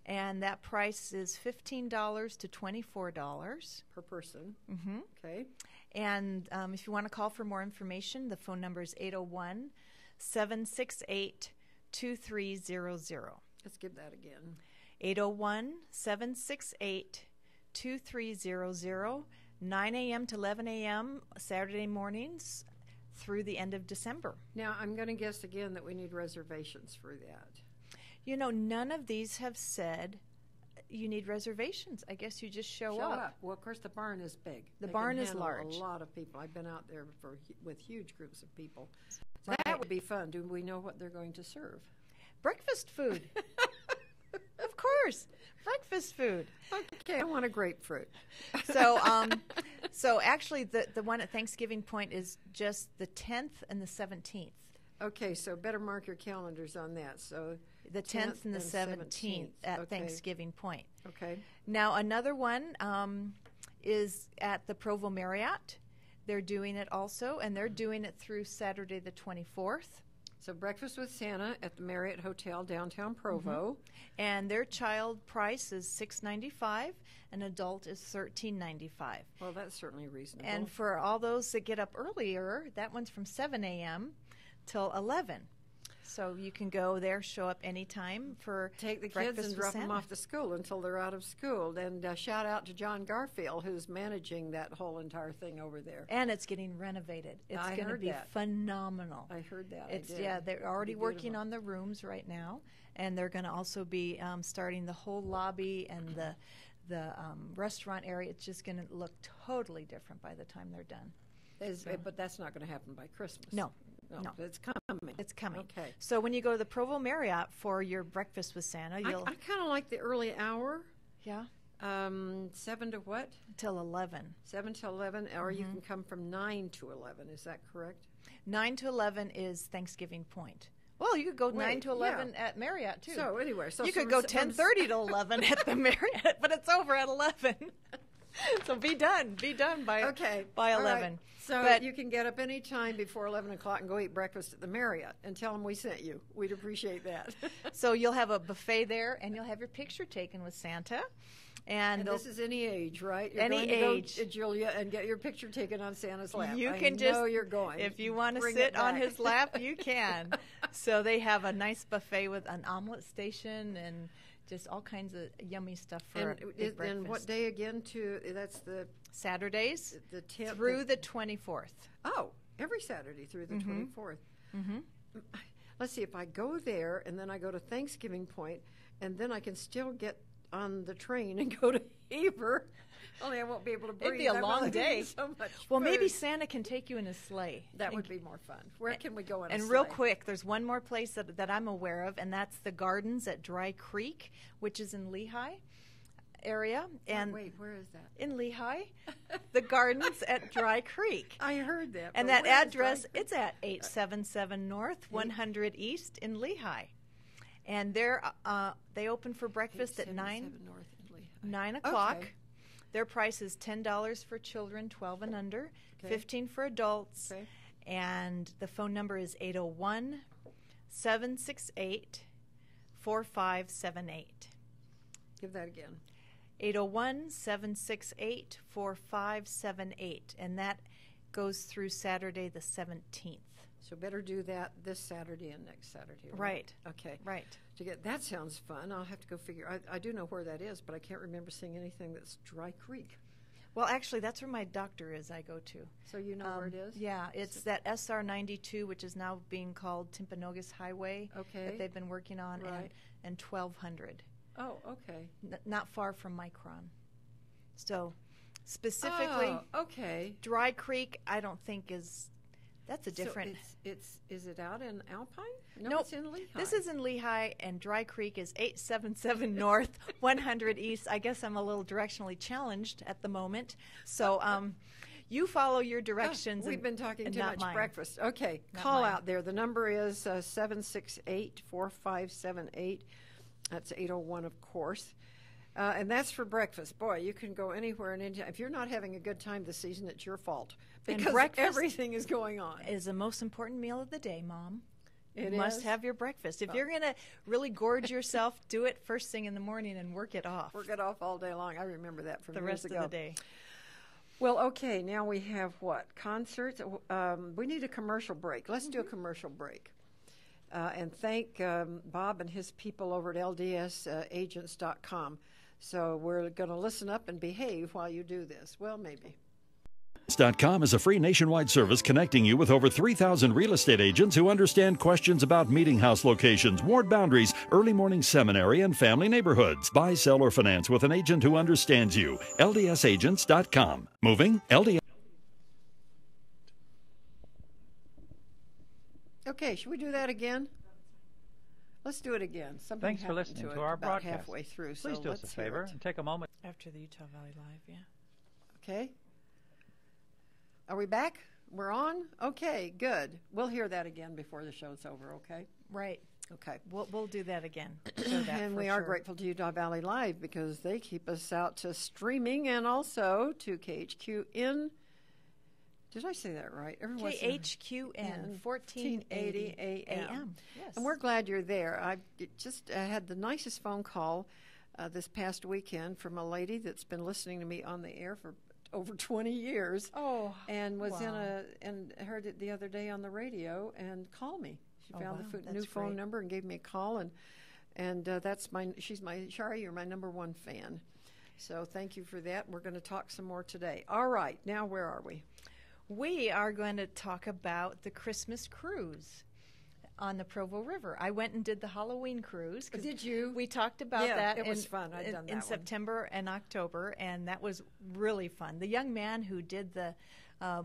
Speaker 2: and that price is $15 to $24
Speaker 1: per person.
Speaker 2: Mm-hmm.
Speaker 1: Okay.
Speaker 2: And if you want to call for more information, the phone number is 801-768-2300.
Speaker 1: Let's give that again.
Speaker 2: 801-768-2300, 9 a.m. to 11 a.m. Saturday mornings through the end of December.
Speaker 1: Now, I'm going to guess again that we need reservations for that.
Speaker 2: None of these have said you need reservations. I guess you just show up.
Speaker 1: Well, of course, the barn is big.
Speaker 2: The
Speaker 1: They
Speaker 2: barn
Speaker 1: can
Speaker 2: is
Speaker 1: handle
Speaker 2: large.
Speaker 1: A lot of people. I've been out there with huge groups of people.
Speaker 2: Right.
Speaker 1: That would be fun. Do we know what they're going to serve?
Speaker 2: Breakfast food. Of course. Breakfast food.
Speaker 1: Okay, I want a grapefruit.
Speaker 2: So, so actually, the one at Thanksgiving Point is just the 10th and the 17th.
Speaker 1: Okay, so better mark your calendars on that. So
Speaker 2: The 10th and the 17th at
Speaker 1: Okay.
Speaker 2: Thanksgiving Point.
Speaker 1: Okay.
Speaker 2: Now, another one is at the Provo Marriott. They're doing it also, and they're doing it through Saturday the 24th.
Speaker 1: So breakfast with Santa at the Marriott Hotel downtown Provo.
Speaker 2: And their child price is $6.95, an adult is $13.95.
Speaker 1: Well, that's certainly reasonable.
Speaker 2: And for all those that get up earlier, that one's from 7 a.m. till 11. So you can go there, show up anytime for
Speaker 1: take the kids
Speaker 2: breakfast
Speaker 1: and
Speaker 2: with
Speaker 1: drop them
Speaker 2: Santa.
Speaker 1: off to school until they're out of school. And shout out to John Garfield, who's managing that whole entire thing over there.
Speaker 2: And it's getting renovated. It's
Speaker 1: I
Speaker 2: going to
Speaker 1: heard
Speaker 2: be
Speaker 1: that.
Speaker 2: phenomenal.
Speaker 1: I heard that.
Speaker 2: It's
Speaker 1: I did.
Speaker 2: yeah, they're already
Speaker 1: It'll be
Speaker 2: working
Speaker 1: beautiful.
Speaker 2: on the rooms right now, and they're going to also be starting the whole lobby and the restaurant area. It's just going to look totally different by the time they're done.
Speaker 1: But that's not going to happen by Christmas.
Speaker 2: No.
Speaker 1: It's coming.
Speaker 2: It's coming.
Speaker 1: Okay.
Speaker 2: So when you go to the Provo Marriott for your breakfast with Santa, you'll
Speaker 1: I kind of like the early hour.
Speaker 2: yeah
Speaker 1: 7 to what?
Speaker 2: till 11.
Speaker 1: 7 to 11, or
Speaker 2: Mm-hmm.
Speaker 1: you can come from 9 to 11. Is that correct?
Speaker 2: 9 to 11 is Thanksgiving Point. Well, you could go 9 to 11 at Marriott too.
Speaker 1: So anyway, so
Speaker 2: you could
Speaker 1: from
Speaker 2: go
Speaker 1: from
Speaker 2: 10:30 to 11 at the Marriott, but it's over at 11. So be done by
Speaker 1: Okay.
Speaker 2: by
Speaker 1: All
Speaker 2: 11.
Speaker 1: right. So
Speaker 2: But-
Speaker 1: you can get up any time before 11 o'clock and go eat breakfast at the Marriott and tell them we sent you. We'd appreciate that.
Speaker 2: So you'll have a buffet there, and you'll have your picture taken with Santa. And,
Speaker 1: And
Speaker 2: they'll-
Speaker 1: this is any age, right? You're
Speaker 2: Any
Speaker 1: going to
Speaker 2: age.
Speaker 1: go, Julia, and get your picture taken on Santa's lap.
Speaker 2: you
Speaker 1: I
Speaker 2: can
Speaker 1: know
Speaker 2: just
Speaker 1: you're going.
Speaker 2: if you want to
Speaker 1: Bring
Speaker 2: sit
Speaker 1: it
Speaker 2: on
Speaker 1: back.
Speaker 2: his lap, you can. So they have a nice buffet with an omelet station and just all kinds of yummy stuff for a big breakfast.
Speaker 1: And what day again? That's the
Speaker 2: Saturdays
Speaker 1: 10th
Speaker 2: through the 24th.
Speaker 1: Oh, every Saturday through the
Speaker 2: Mm-hmm.
Speaker 1: 24th. Let's see, if I go there and then I go to Thanksgiving Point, and then I can still get on the train and go to Heber Only I won't be able to breathe.
Speaker 2: It'd be a long day.
Speaker 1: So much
Speaker 2: Well, maybe
Speaker 1: food.
Speaker 2: Santa can take you in his sleigh.
Speaker 1: That would be more fun. Where can we go in a
Speaker 2: And
Speaker 1: sleigh?
Speaker 2: real quick, there's one more place that I'm aware of, and that's the Gardens at Dry Creek, which is in Lehigh area. And
Speaker 1: wait, where is that?
Speaker 2: in Lehigh, the Gardens at Dry Creek.
Speaker 1: I heard that.
Speaker 2: And
Speaker 1: but
Speaker 2: that
Speaker 1: where is
Speaker 2: address,
Speaker 1: Dry Creek?
Speaker 2: it's at 877 North, 100 East in Lehigh. And they open for breakfast at 9
Speaker 1: North in Lehigh.
Speaker 2: o'clock.
Speaker 1: Okay.
Speaker 2: Their price is $10 for children 12 and under,
Speaker 1: Okay.
Speaker 2: $15 for adults.
Speaker 1: Okay.
Speaker 2: And the phone number is 801-768-4578.
Speaker 1: Give that again.
Speaker 2: 801-768-4578. And that goes through Saturday the 17th.
Speaker 1: So better do that this Saturday and next Saturday.
Speaker 2: Right.
Speaker 1: Okay.
Speaker 2: Right.
Speaker 1: That sounds fun. I'll have to go figure. I do know where that is, but I can't remember seeing anything that's Dry Creek.
Speaker 2: Well, actually, that's where my doctor is I go to.
Speaker 1: So you know where it is?
Speaker 2: Yeah, it's that SR 92, which is now being called Timpanogos Highway.
Speaker 1: Okay.
Speaker 2: That they've been working on,
Speaker 1: Right.
Speaker 2: and 1200.
Speaker 1: Oh, okay.
Speaker 2: Not far from Micron. So, specifically,
Speaker 1: okay.
Speaker 2: Dry Creek, I don't think that's a different.
Speaker 1: So is it out in Alpine? No,
Speaker 2: Nope.
Speaker 1: it's in Lehigh.
Speaker 2: This is in Lehigh, and Dry Creek is 877 North, 100 East. I guess I'm a little directionally challenged at the moment. So you follow your directions.
Speaker 1: We've been talking
Speaker 2: and
Speaker 1: too
Speaker 2: not
Speaker 1: much
Speaker 2: mine.
Speaker 1: breakfast. Okay,
Speaker 2: Not
Speaker 1: call
Speaker 2: mine.
Speaker 1: out there. The number is 768-4578. That's 801, of course. And that's for breakfast. Boy, you can go anywhere and anytime. If you're not having a good time this season, it's your fault.
Speaker 2: And
Speaker 1: Because
Speaker 2: breakfast
Speaker 1: everything is going on.
Speaker 2: Is the most important meal of the day, Mom.
Speaker 1: It
Speaker 2: You must
Speaker 1: is?
Speaker 2: have your breakfast. If you're going to really gorge yourself, do it first thing in the morning and work it off
Speaker 1: Work it off all day long. I remember that from
Speaker 2: the
Speaker 1: years
Speaker 2: rest
Speaker 1: ago.
Speaker 2: of the day.
Speaker 1: Well, okay, now we have what? Concerts? We need a commercial break. Let's do a commercial break. And thank Bob and his people over at ldsagents.com. So we're going to listen up and behave while you do this. Well, maybe.
Speaker 3: Com is a free nationwide service connecting you with over 3,000 real estate agents who understand questions about meeting house locations, ward boundaries, early morning seminary, and family neighborhoods. Buy, sell, or finance with an agent who understands you. ldsagents.com. Moving? LDS.
Speaker 1: Okay, should we do that again? Let's do it again. Something
Speaker 4: Thanks for
Speaker 1: happened
Speaker 4: listening
Speaker 1: to
Speaker 4: to
Speaker 1: it
Speaker 4: our
Speaker 1: about
Speaker 4: broadcast.
Speaker 1: halfway through.
Speaker 4: Please
Speaker 1: so
Speaker 4: do us
Speaker 1: let's
Speaker 4: a
Speaker 1: hear
Speaker 4: favor
Speaker 1: it.
Speaker 4: and take a moment.
Speaker 2: After the Utah Valley Live, yeah.
Speaker 1: Okay. Are we back? We're on? Okay, good. We'll hear that again before the show's over, okay?
Speaker 2: Right.
Speaker 1: Okay.
Speaker 2: We'll do that again. Show that
Speaker 1: And
Speaker 2: for
Speaker 1: we are
Speaker 2: sure.
Speaker 1: grateful to Utah Valley Live because they keep us out to streaming and also to KHQ in. Did I say that right? Every once in a-
Speaker 2: KHQN 1480 AM. Yes.
Speaker 1: And we're glad you're there. I just had the nicest phone call this past weekend from a lady that's been listening to me on the air for over 20 years.
Speaker 2: Oh,
Speaker 1: And was
Speaker 2: wow.
Speaker 1: and heard it the other day on the radio and called me. She
Speaker 2: Oh,
Speaker 1: found
Speaker 2: wow,
Speaker 1: the new
Speaker 2: that's
Speaker 1: phone
Speaker 2: great.
Speaker 1: number and gave me a call, and that's she's my Shari, you're my number one fan. So thank you for that. We're going to talk some more today. All right, now where are we?
Speaker 2: We are going to talk about the Christmas cruise on the Provo River. I went and did the Halloween cruise. 'Cause
Speaker 1: Did you?
Speaker 2: We talked about
Speaker 1: Yeah,
Speaker 2: that.
Speaker 1: it was fun. I'd done that
Speaker 2: in
Speaker 1: one.
Speaker 2: September and October, and that was really fun. The young man who did the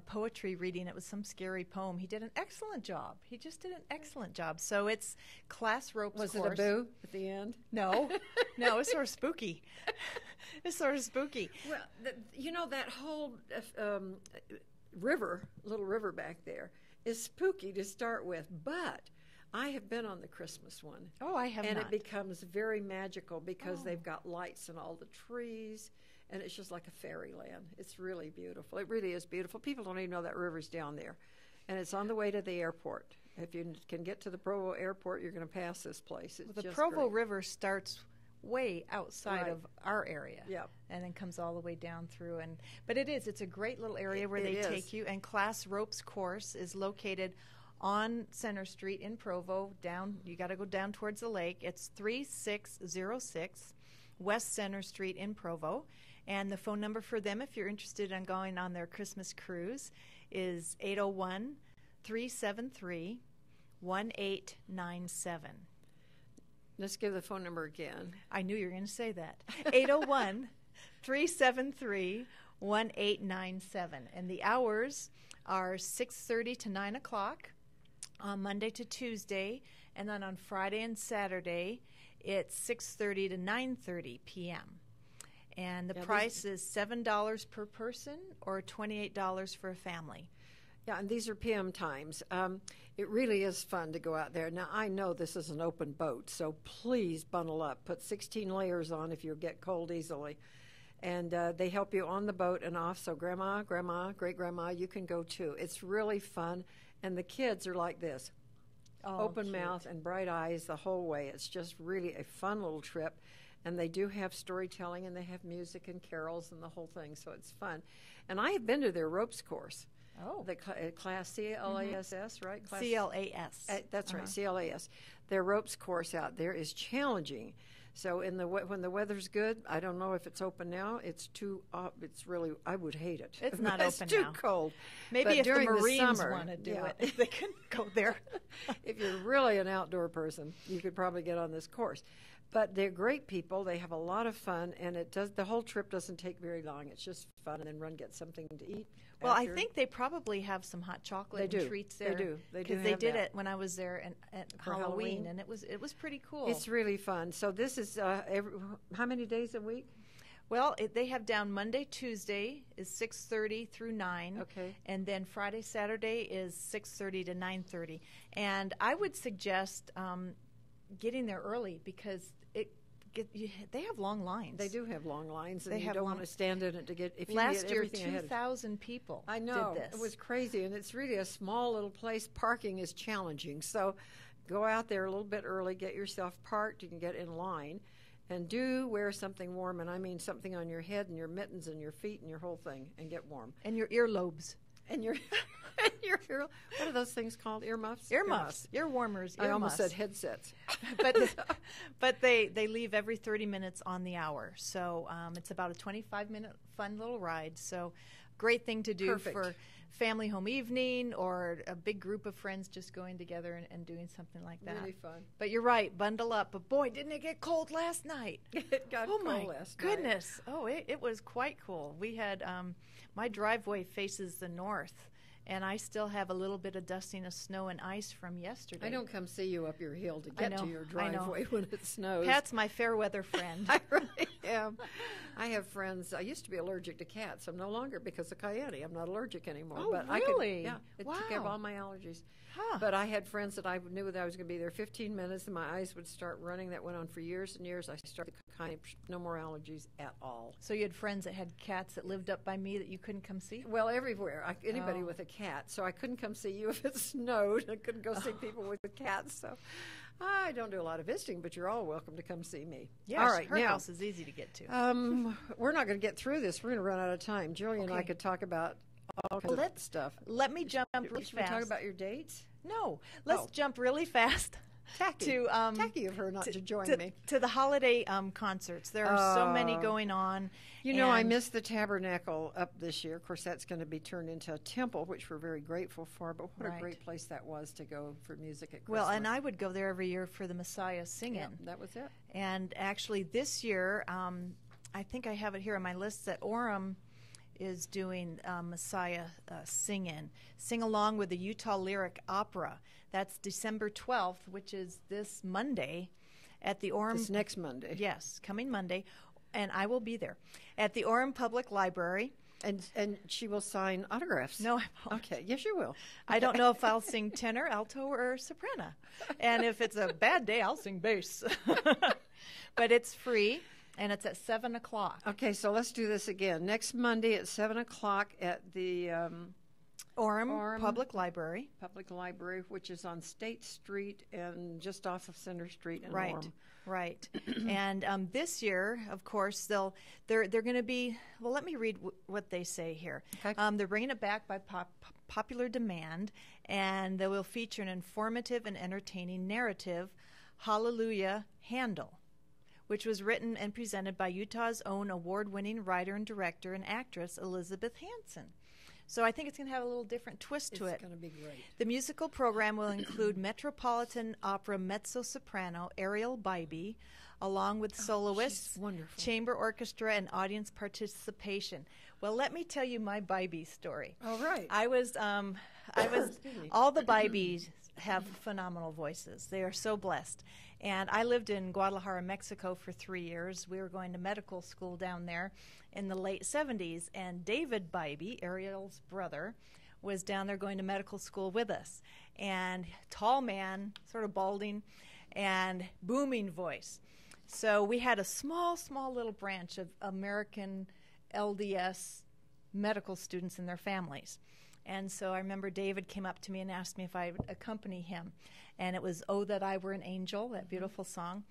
Speaker 2: poetry reading, it was some scary poem. He did an excellent job. He just did an excellent job. So it's class ropes
Speaker 1: Was
Speaker 2: course.
Speaker 1: it a boo at the end?
Speaker 2: No, no, it's sort of spooky. It's sort of spooky.
Speaker 1: Well, that whole little river back there, is spooky to start with, but I have been on the Christmas one.
Speaker 2: Oh, I have
Speaker 1: and
Speaker 2: not.
Speaker 1: it becomes very magical because they've got lights in all the trees, and it's just like a fairyland. It's really beautiful. It really is beautiful. People don't even know that river's down there, and it's on the way to the airport. If you can get to the Provo airport, you're going to pass this place. It's
Speaker 2: The
Speaker 1: just
Speaker 2: Provo
Speaker 1: great.
Speaker 2: River starts way outside
Speaker 1: Right.
Speaker 2: of our area.
Speaker 1: Yep.
Speaker 2: And then comes all the way down through. But it's a great little area where
Speaker 1: It
Speaker 2: they
Speaker 1: is.
Speaker 2: take you. And Class Ropes Course is located on Center Street in Provo. You got to go down towards the lake. It's 3606 West Center Street in Provo. And the phone number for them, if you're interested in going on their Christmas cruise, is 801-373-1897.
Speaker 1: Let's give the phone number again.
Speaker 2: I knew you were going to say that. 801 373-1897. And the hours are 6:30 to 9 o'clock on Monday to Tuesday. And then on Friday and Saturday, it's 6:30 to 9:30 p.m. And the price is $7 per person or $28 for a family.
Speaker 1: Yeah, and these are PM times. It really is fun to go out there. Now, I know this is an open boat, so please bundle up. Put 16 layers on if you get cold easily. And they help you on the boat and off, so grandma, great-grandma, you can go too. It's really fun, and the kids are like this. Open
Speaker 2: cute.
Speaker 1: mouth and bright eyes the whole way. It's just really a fun little trip. And they do have storytelling, and they have music and carols and the whole thing, so it's fun. And I have been to their ropes course.
Speaker 2: Oh.
Speaker 1: The class CLASS, right? Class,
Speaker 2: CLAS.
Speaker 1: That's right, CLAS. Their ropes course out there is challenging. So when the weather's good, I don't know if it's open now. It's too. It's really. I would hate it.
Speaker 2: It's not
Speaker 1: it's
Speaker 2: open
Speaker 1: too
Speaker 2: now.
Speaker 1: cold.
Speaker 2: Maybe
Speaker 1: but
Speaker 2: if
Speaker 1: during
Speaker 2: the Marines
Speaker 1: summer,
Speaker 2: want to do it, they can go there.
Speaker 1: If you're really an outdoor person, you could probably get on this course. But they're great people. They have a lot of fun, and the whole trip doesn't take very long. It's just fun, and then run get something to eat.
Speaker 2: Well, I think they probably have some hot chocolate and treats there.
Speaker 1: They do.
Speaker 2: Because they
Speaker 1: have
Speaker 2: did
Speaker 1: that.
Speaker 2: it when I was there at Halloween, and it was pretty cool.
Speaker 1: It's really fun. So this is how many days a week?
Speaker 2: Well, they have down Monday, Tuesday is 6:30 through 9.
Speaker 1: Okay.
Speaker 2: And then Friday, Saturday is 6:30 to 9:30. And I would suggest getting there early because they have long lines.
Speaker 1: They do have long lines, and
Speaker 2: They
Speaker 1: you
Speaker 2: have
Speaker 1: don't
Speaker 2: long-
Speaker 1: want to stand in it to get. If you
Speaker 2: Last
Speaker 1: get
Speaker 2: year,
Speaker 1: everything ahead of-
Speaker 2: 2,000 people
Speaker 1: I know
Speaker 2: did this.
Speaker 1: it was crazy, and it's really a small little place. Parking is challenging, so go out there a little bit early, get yourself parked. You can get in line, and do wear something warm, and I mean something on your head and your mittens and your feet and your whole thing, and get warm.
Speaker 2: And your earlobes.
Speaker 1: And your what are those things called? Earmuffs.
Speaker 2: Earmuffs. Ear warmers.
Speaker 1: I almost said
Speaker 2: earmuffs.
Speaker 1: headsets.
Speaker 2: but they leave every 30 minutes on the hour. So it's about a 25-minute fun little ride. So great thing to do
Speaker 1: Perfect.
Speaker 2: for family home evening or a big group of friends just going together and doing something like that.
Speaker 1: Really fun.
Speaker 2: But you're right, bundle up. But boy, didn't it get cold last night.
Speaker 1: It got
Speaker 2: Oh
Speaker 1: cold
Speaker 2: my
Speaker 1: last night.
Speaker 2: goodness. Oh, it was quite cool. We had my driveway faces the north, and I still have a little bit of dusting of snow and ice from yesterday.
Speaker 1: I don't come see you up your hill to
Speaker 2: I
Speaker 1: get to
Speaker 2: know,
Speaker 1: your
Speaker 2: I know.
Speaker 1: driveway when it snows.
Speaker 2: Pat's my fair weather friend.
Speaker 1: I really am. I have friends. I used to be allergic to cats. I'm no longer because of coyote. I'm not allergic anymore.
Speaker 2: Oh,
Speaker 1: but
Speaker 2: really?
Speaker 1: it took care of
Speaker 2: Wow.
Speaker 1: all my allergies.
Speaker 2: Huh.
Speaker 1: But I had friends that I knew that I was going to be there 15 minutes and my eyes would start running. That went on for years and years. I started kind of no more allergies at all.
Speaker 2: So you had friends that had cats that lived up by me that you couldn't come see?
Speaker 1: Well, everywhere. Anybody
Speaker 2: Oh.
Speaker 1: with a cat. So I couldn't come see you if it snowed. I couldn't go see people with cats. So I don't do a lot of visiting, but you're all welcome to come see me.
Speaker 2: Yeah,
Speaker 1: all right,
Speaker 2: her
Speaker 1: now,
Speaker 2: house is easy to get to.
Speaker 1: we're not going to get through this. We're going to run out of time. Julia and I
Speaker 2: Okay.
Speaker 1: could talk about all kinds of stuff.
Speaker 2: Let me jump really
Speaker 1: Should we talk
Speaker 2: fast.
Speaker 1: about your dates?
Speaker 2: No, let's
Speaker 1: Oh.
Speaker 2: jump really fast
Speaker 1: Tacky.
Speaker 2: to
Speaker 1: Tacky of her not to join me.
Speaker 2: to the holiday concerts. There are so many
Speaker 1: Oh.
Speaker 2: going on.
Speaker 1: You know, I
Speaker 2: and-
Speaker 1: missed the Tabernacle up this year. Of course, that's going to be turned into a temple, which we're very grateful for. But what
Speaker 2: Right.
Speaker 1: a great place that was to go for music at Christmas.
Speaker 2: Well, and I would go there every year for the Messiah singing.
Speaker 1: Yeah, that was it.
Speaker 2: And actually, this year, I think I have it here on my list that Orem is doing Messiah sing along with the Utah Lyric Opera. That's December 12th, which is this Monday at the Orem.
Speaker 1: This next Monday.
Speaker 2: Yes, coming Monday, and I will be there at the Orem Public Library.
Speaker 1: And she will sign autographs.
Speaker 2: No, I won't.
Speaker 1: Okay, yes, you will.
Speaker 2: I don't know if I'll sing tenor, alto, or soprano. And if it's a bad day, I'll sing bass. But it's free, and it's at 7 o'clock.
Speaker 1: Okay, so let's do this again. Next Monday at 7 o'clock at the
Speaker 2: Orem Public Library.
Speaker 1: Public Library, which is on State Street and just off of Center Street in
Speaker 2: Right,
Speaker 1: Orem.
Speaker 2: right. And this year, of course, they're going to be. Well, let me read what they say here.
Speaker 1: Okay.
Speaker 2: They're bringing it back by popular demand, and they will feature an informative and entertaining narrative, "Hallelujah" Handel, which was written and presented by Utah's own award-winning writer and director and actress Elizabeth Hansen. So I think it's going to have a little different twist to it.
Speaker 1: It's going to be great.
Speaker 2: The musical program will include Metropolitan Opera mezzo-soprano Ariel Bybee, along with soloists, chamber orchestra, and audience participation. Well, let me tell you my Bybee story.
Speaker 1: All right.
Speaker 2: I was all the Bybees have phenomenal voices. They are so blessed. And I lived in Guadalajara, Mexico for 3 years. We were going to medical school down there in the late 70s. And David Bybee, Ariel's brother, was down there going to medical school with us. And tall man, sort of balding, and booming voice. So we had a small little branch of American LDS medical students and their families. And so I remember David came up to me and asked me if I would accompany him. And it was Oh That I Were an Angel, that beautiful song.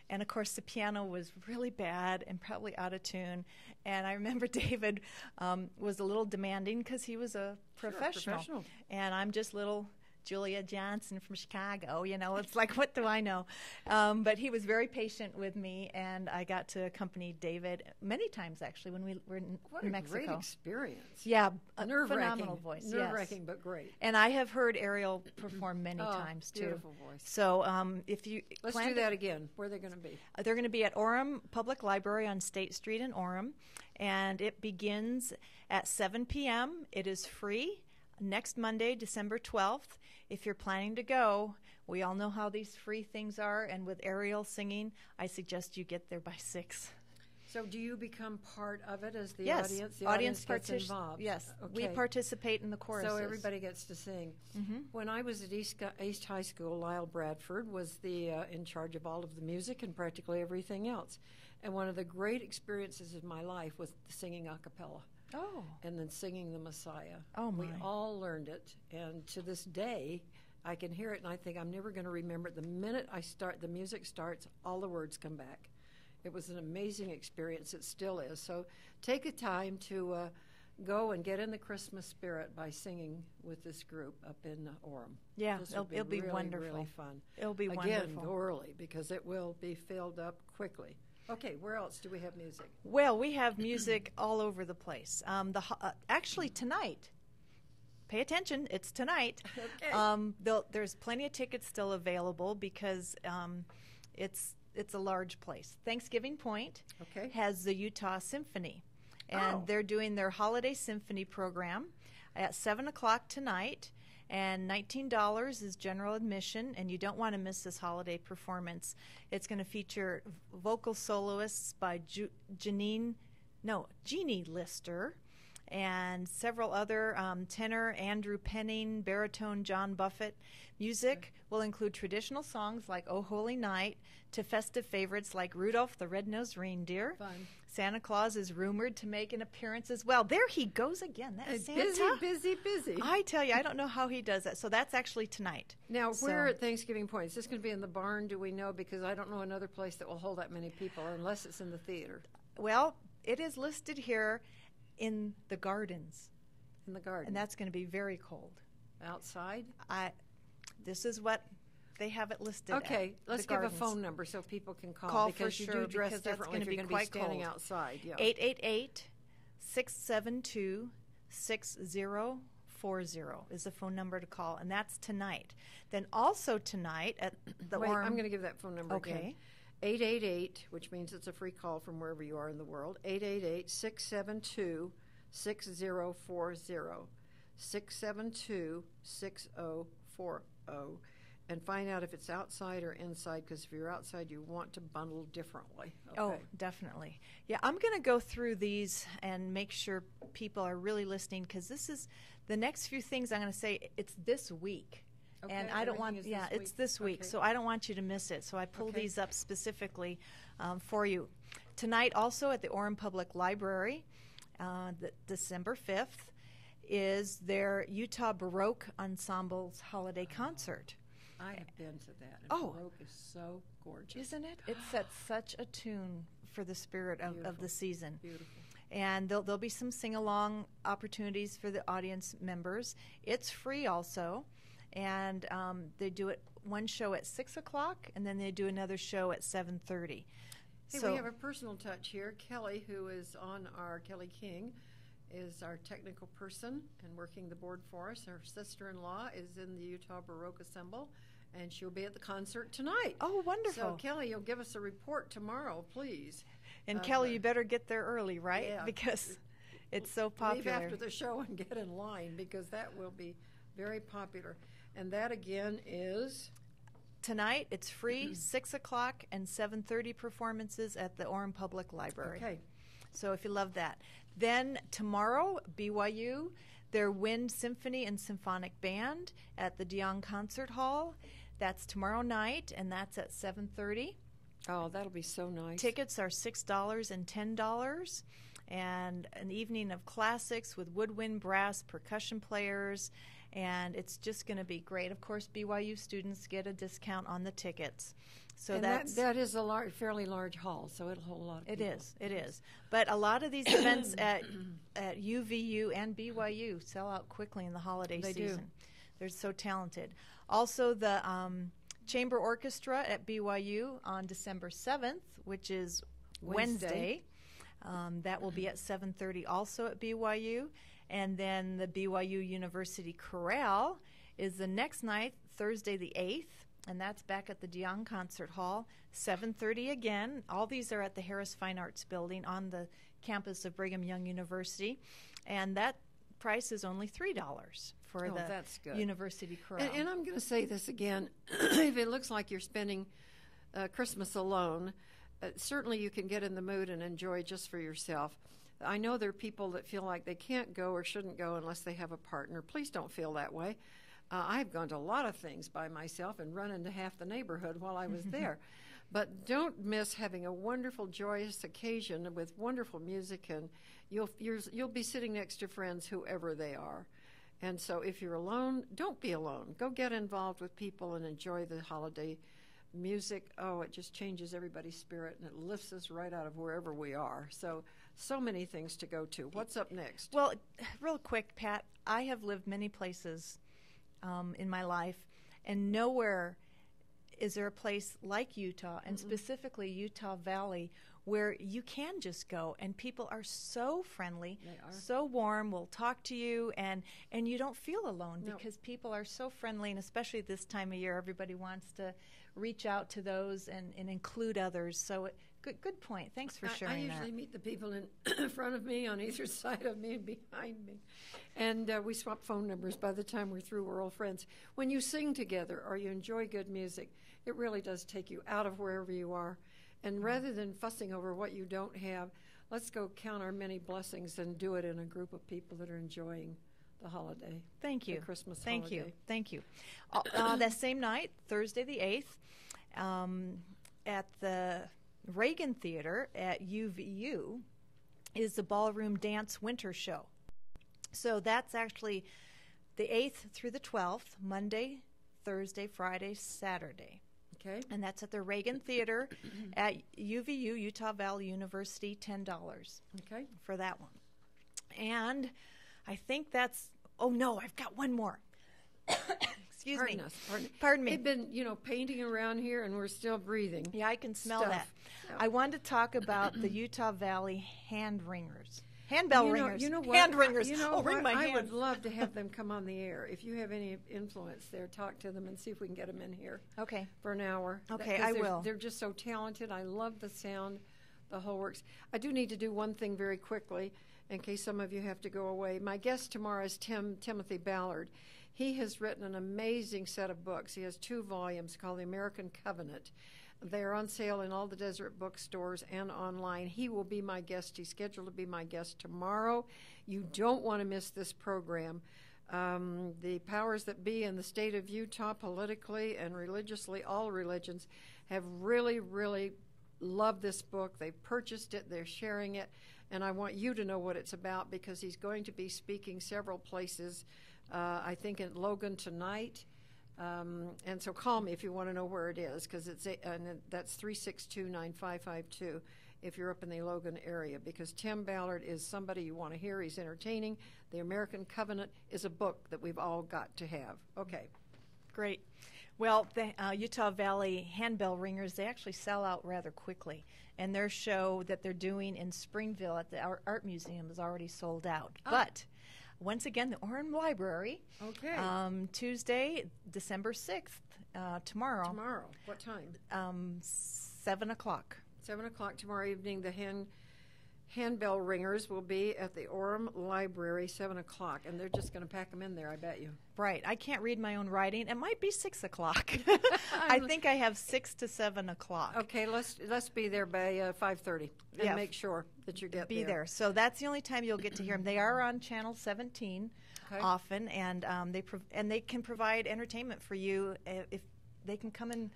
Speaker 2: And, of course, the piano was really bad and probably out of tune. And I remember David was a little demanding because he was a professional. And I'm just little Julia Johnson from Chicago. You know, it's like, what do I know? But he was very patient with me, and I got to accompany David many times, actually, when we were in Mexico.
Speaker 1: What a great experience.
Speaker 2: Yeah,
Speaker 1: Nerve-wracking.
Speaker 2: phenomenal voice.
Speaker 1: Nerve-wracking, but great.
Speaker 2: And I have heard Ariel perform many times, too.
Speaker 1: Beautiful voice.
Speaker 2: So if you
Speaker 1: Let's do that again. Where are they going to be?
Speaker 2: They're going to be at Orem Public Library on State Street in Orem, and it begins at 7 p.m. It is free. Next Monday, December 12th. If you're planning to go, we all know how these free things are, and with Ariel singing, I suggest you get there by 6.
Speaker 1: So do you become part of it as the
Speaker 2: yes.
Speaker 1: audience? The audience gets involved?
Speaker 2: Yes.
Speaker 1: Okay.
Speaker 2: We participate in the choruses.
Speaker 1: So everybody gets to sing. Mm-hmm. When I was at East High School, Lyle Bradford was the in charge of all of the music and practically everything else. And one of the great experiences of my life was singing a cappella.
Speaker 2: Oh.
Speaker 1: And then singing the Messiah.
Speaker 2: Oh, my.
Speaker 1: We all learned it. And to this day, I can hear it, and I think I'm never going to remember it. The minute the music starts, all the words come back. It was an amazing experience. It still is. So take a time to go and get in the Christmas spirit by singing with this group up in Orem.
Speaker 2: Yeah, it'll be
Speaker 1: really,
Speaker 2: wonderful.
Speaker 1: Really fun.
Speaker 2: It'll be
Speaker 1: Again,
Speaker 2: wonderful.
Speaker 1: Go early because it will be filled up quickly. Okay, where else do we have music?
Speaker 2: Well, we have music all over the place. Actually, tonight, pay attention, it's tonight.
Speaker 1: Okay.
Speaker 2: There's plenty of tickets still available because it's a large place. Thanksgiving Point has the Utah Symphony, and they're doing their Holiday Symphony program at 7 o'clock tonight. And $19 is general admission, and you don't want to miss this holiday performance. It's going to feature vocal soloists by Jeannie Lister, and several other tenor Andrew Penning, baritone John Buffett. Music will include traditional songs like "Oh Holy Night" to festive favorites like Rudolph the Red-Nosed Reindeer.
Speaker 1: Fun.
Speaker 2: Santa Claus is rumored to make an appearance as well. There he goes again. That's Santa.
Speaker 1: Busy.
Speaker 2: I tell you, I don't know how he does that. So that's actually tonight.
Speaker 1: Now, where at Thanksgiving Point? Is this going to be in the barn, do we know? Because I don't know another place that will hold that many people unless it's in the theater.
Speaker 2: Well, it is listed here in the gardens.
Speaker 1: In the garden.
Speaker 2: And that's going to be very cold.
Speaker 1: Outside?
Speaker 2: This is what they have it listed
Speaker 1: Okay,
Speaker 2: at
Speaker 1: let's give a phone number so people can call because
Speaker 2: for
Speaker 1: you
Speaker 2: sure,
Speaker 1: do dress
Speaker 2: because that's
Speaker 1: differently if
Speaker 2: gonna
Speaker 1: you're
Speaker 2: be
Speaker 1: going to be
Speaker 2: quite
Speaker 1: standing
Speaker 2: cold.
Speaker 1: outside. Yeah.
Speaker 2: 888-672-6040 is the phone number to call, and that's tonight. Then also tonight at the
Speaker 1: Wait,
Speaker 2: Orem.
Speaker 1: I'm going to give that phone number again. 888, which means it's a free call from wherever you are in the world, 888-672-6040. 672-6040. And find out if it's outside or inside, because if you're outside, you want to bundle differently. Okay.
Speaker 2: Oh, definitely. Yeah, I'm going to go through these and make sure people are really listening, because this is the next few things I'm going to say. It's this week.
Speaker 1: Okay,
Speaker 2: and I don't want, it's this week,
Speaker 1: Okay.
Speaker 2: so I don't want you to miss it. So I pulled these up specifically for you. Tonight, also at the Orem Public Library, December 5th, is their Utah Baroque Ensemble's holiday concert.
Speaker 1: I have been to that. And Baroque is so gorgeous.
Speaker 2: Isn't it? It sets such a tune for the spirit of the season.
Speaker 1: Beautiful.
Speaker 2: And there'll be some sing-along opportunities for the audience members. It's free also. And they do it one show at 6 o'clock, and then they do another show at 7:30.
Speaker 1: Hey, we have a personal touch here. Kelly, who is on our Kelly King, is our technical person and working the board for us. Her sister-in-law is in the Utah Baroque Ensemble, and she'll be at the concert tonight.
Speaker 2: Oh, wonderful.
Speaker 1: So, Kelly, you'll give us a report tomorrow, please.
Speaker 2: And Kelly, you better get there early, right?
Speaker 1: Yeah.
Speaker 2: Because it's so popular.
Speaker 1: Leave after the show and get in line, because that will be very popular. And that, again, is...
Speaker 2: Tonight, it's free, 6 o'clock and 7:30 performances at the Orem Public Library.
Speaker 1: Okay.
Speaker 2: So if you love that. Then tomorrow, BYU, their Wind Symphony and Symphonic Band at the DeYoung Concert Hall. That's tomorrow night, and that's at 7:30.
Speaker 1: Oh, that'll be so nice.
Speaker 2: Tickets are $6 and $10, and an evening of classics with woodwind, brass, percussion players, and it's just going to be great. Of course, BYU students get a discount on the tickets. So
Speaker 1: and
Speaker 2: that
Speaker 1: is a fairly large hall, so it'll hold a lot of people.
Speaker 2: It is. But a lot of these events at UVU and BYU sell out quickly in the holiday season. They're so talented. Also, the Chamber Orchestra at BYU on December 7th, which is Wednesday. That will be at 7:30 also at BYU. And then the BYU University Chorale is the next night, Thursday the 8th. And that's back at the DeYoung Concert Hall, 7:30 again. All these are at the Harris Fine Arts Building on the campus of Brigham Young University. And that price is only $3 for
Speaker 1: that's good.
Speaker 2: University Chorale.
Speaker 1: And I'm going to say this again. If it looks like you're spending Christmas alone, certainly you can get in the mood and enjoy just for yourself. I know there are people that feel like they can't go or shouldn't go unless they have a partner. Please don't feel that way. I've gone to a lot of things by myself and run into half the neighborhood while I was there. But don't miss having a wonderful, joyous occasion with wonderful music, and you'll be sitting next to friends, whoever they are. And so if you're alone, don't be alone. Go get involved with people and enjoy the holiday music. Oh, it just changes everybody's spirit, and it lifts us right out of wherever we are. So many things to go to. What's up next?
Speaker 2: Well, real quick, Pat, I have lived many places in my life, and nowhere is there a place like Utah, and specifically Utah Valley, where you can just go, and people are so friendly, so warm, will talk to you, and you don't feel alone because people are so friendly, and especially this time of year, everybody wants to reach out to those and include others. So good point. Thanks for sharing that.
Speaker 1: I usually meet the people in front of me, on either side of me, and behind me. And we swap phone numbers. By the time we're through, we're old friends. When you sing together or you enjoy good music, it really does take you out of wherever you are. And rather than fussing over what you don't have, let's go count our many blessings and do it in a group of people that are enjoying the holiday.
Speaker 2: Thank you.
Speaker 1: The Christmas
Speaker 2: holiday. Thank you. That same night, Thursday the 8th, at the Reagan Theater at UVU is the Ballroom Dance Winter Show. So that's actually the 8th through the 12th, Monday, Thursday, Friday, Saturday.
Speaker 1: Okay.
Speaker 2: And that's at the Reagan Theater at UVU, Utah Valley University, $10 for that one. And I think that's, oh no, I've got one more. Excuse me. Pardon me.
Speaker 1: They've been, painting around here, and we're still breathing.
Speaker 2: Yeah, I can smell that. Yeah. I wanted to talk about the Utah Valley hand ringers. Handbell ringers.
Speaker 1: You know what?
Speaker 2: Hand ringers.
Speaker 1: Ring
Speaker 2: my hand.
Speaker 1: I would love to have them come on the air. If you have any influence there, talk to them and see if we can get them in here.
Speaker 2: Okay.
Speaker 1: For an hour.
Speaker 2: Okay, I will.
Speaker 1: They're just so talented. I love the sound, the whole works. I do need to do one thing very quickly in case some of you have to go away. My guest tomorrow is Timothy Ballard. He has written an amazing set of books. He has 2 volumes called The American Covenant. They are on sale in all the Deseret bookstores and online. He will be my guest. He's scheduled to be my guest tomorrow. You don't want to miss this program. The powers that be in the state of Utah, politically and religiously, all religions, have really, really loved this book. They've purchased it. They're sharing it. And I want you to know what it's about because he's going to be speaking several places, I think in Logan tonight. And so call me if you want to know where it is, because that's 362-9552 if you're up in the Logan area, because Tim Ballard is somebody you want to hear. He's entertaining. The American Covenant is a book that we've all got to have. Okay.
Speaker 2: Great. Well, the Utah Valley Handbell Ringers, they actually sell out rather quickly. And their show that they're doing in Springville at the Art Museum is already sold out. Oh. But once again, the Orem Library, Tuesday, December 6th, tomorrow.
Speaker 1: Tomorrow. What time?
Speaker 2: 7 o'clock.
Speaker 1: 7 o'clock tomorrow evening. The handbell ringers will be at the Orem Library, 7 o'clock, and they're just going to pack them in there, I bet you.
Speaker 2: Right. I can't read my own writing. It might be 6 o'clock. I think I have 6 to 7 o'clock.
Speaker 1: Okay, let's be there by 5:30 and make sure that you get
Speaker 2: there. So that's the only time you'll get to hear them. They are on Channel 17 often, and they can provide entertainment for you if they can come and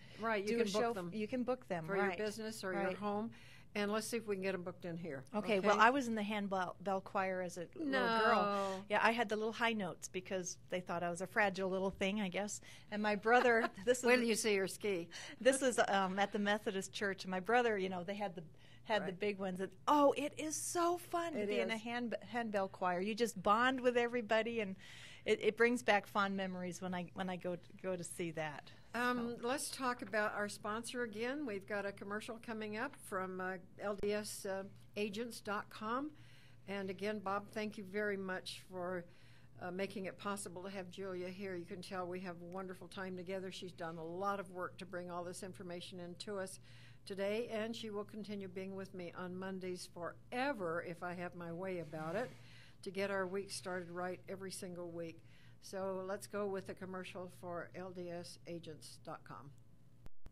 Speaker 2: do a show. You can book them
Speaker 1: for your business or your home. And let's see if we can get them booked in here.
Speaker 2: Okay. Well, I was in the handbell choir as a little girl. Yeah, I had the little high notes because they thought I was a fragile little thing, I guess. And my brother,
Speaker 1: wait till you see her ski.
Speaker 2: This is at the Methodist Church. And my brother, they had the big ones. And, it is so fun to be in a handbell choir. You just bond with everybody, and it brings back fond memories when I go to see that.
Speaker 1: Let's talk about our sponsor again. We've got a commercial coming up from LDSagents.com. And again, Bob, thank you very much for making it possible to have Julia here. You can tell we have a wonderful time together. She's done a lot of work to bring all this information in to us today, and she will continue being with me on Mondays forever if I have my way about it, to get our week started right every single week. So let's go with a commercial for LDSagents.com.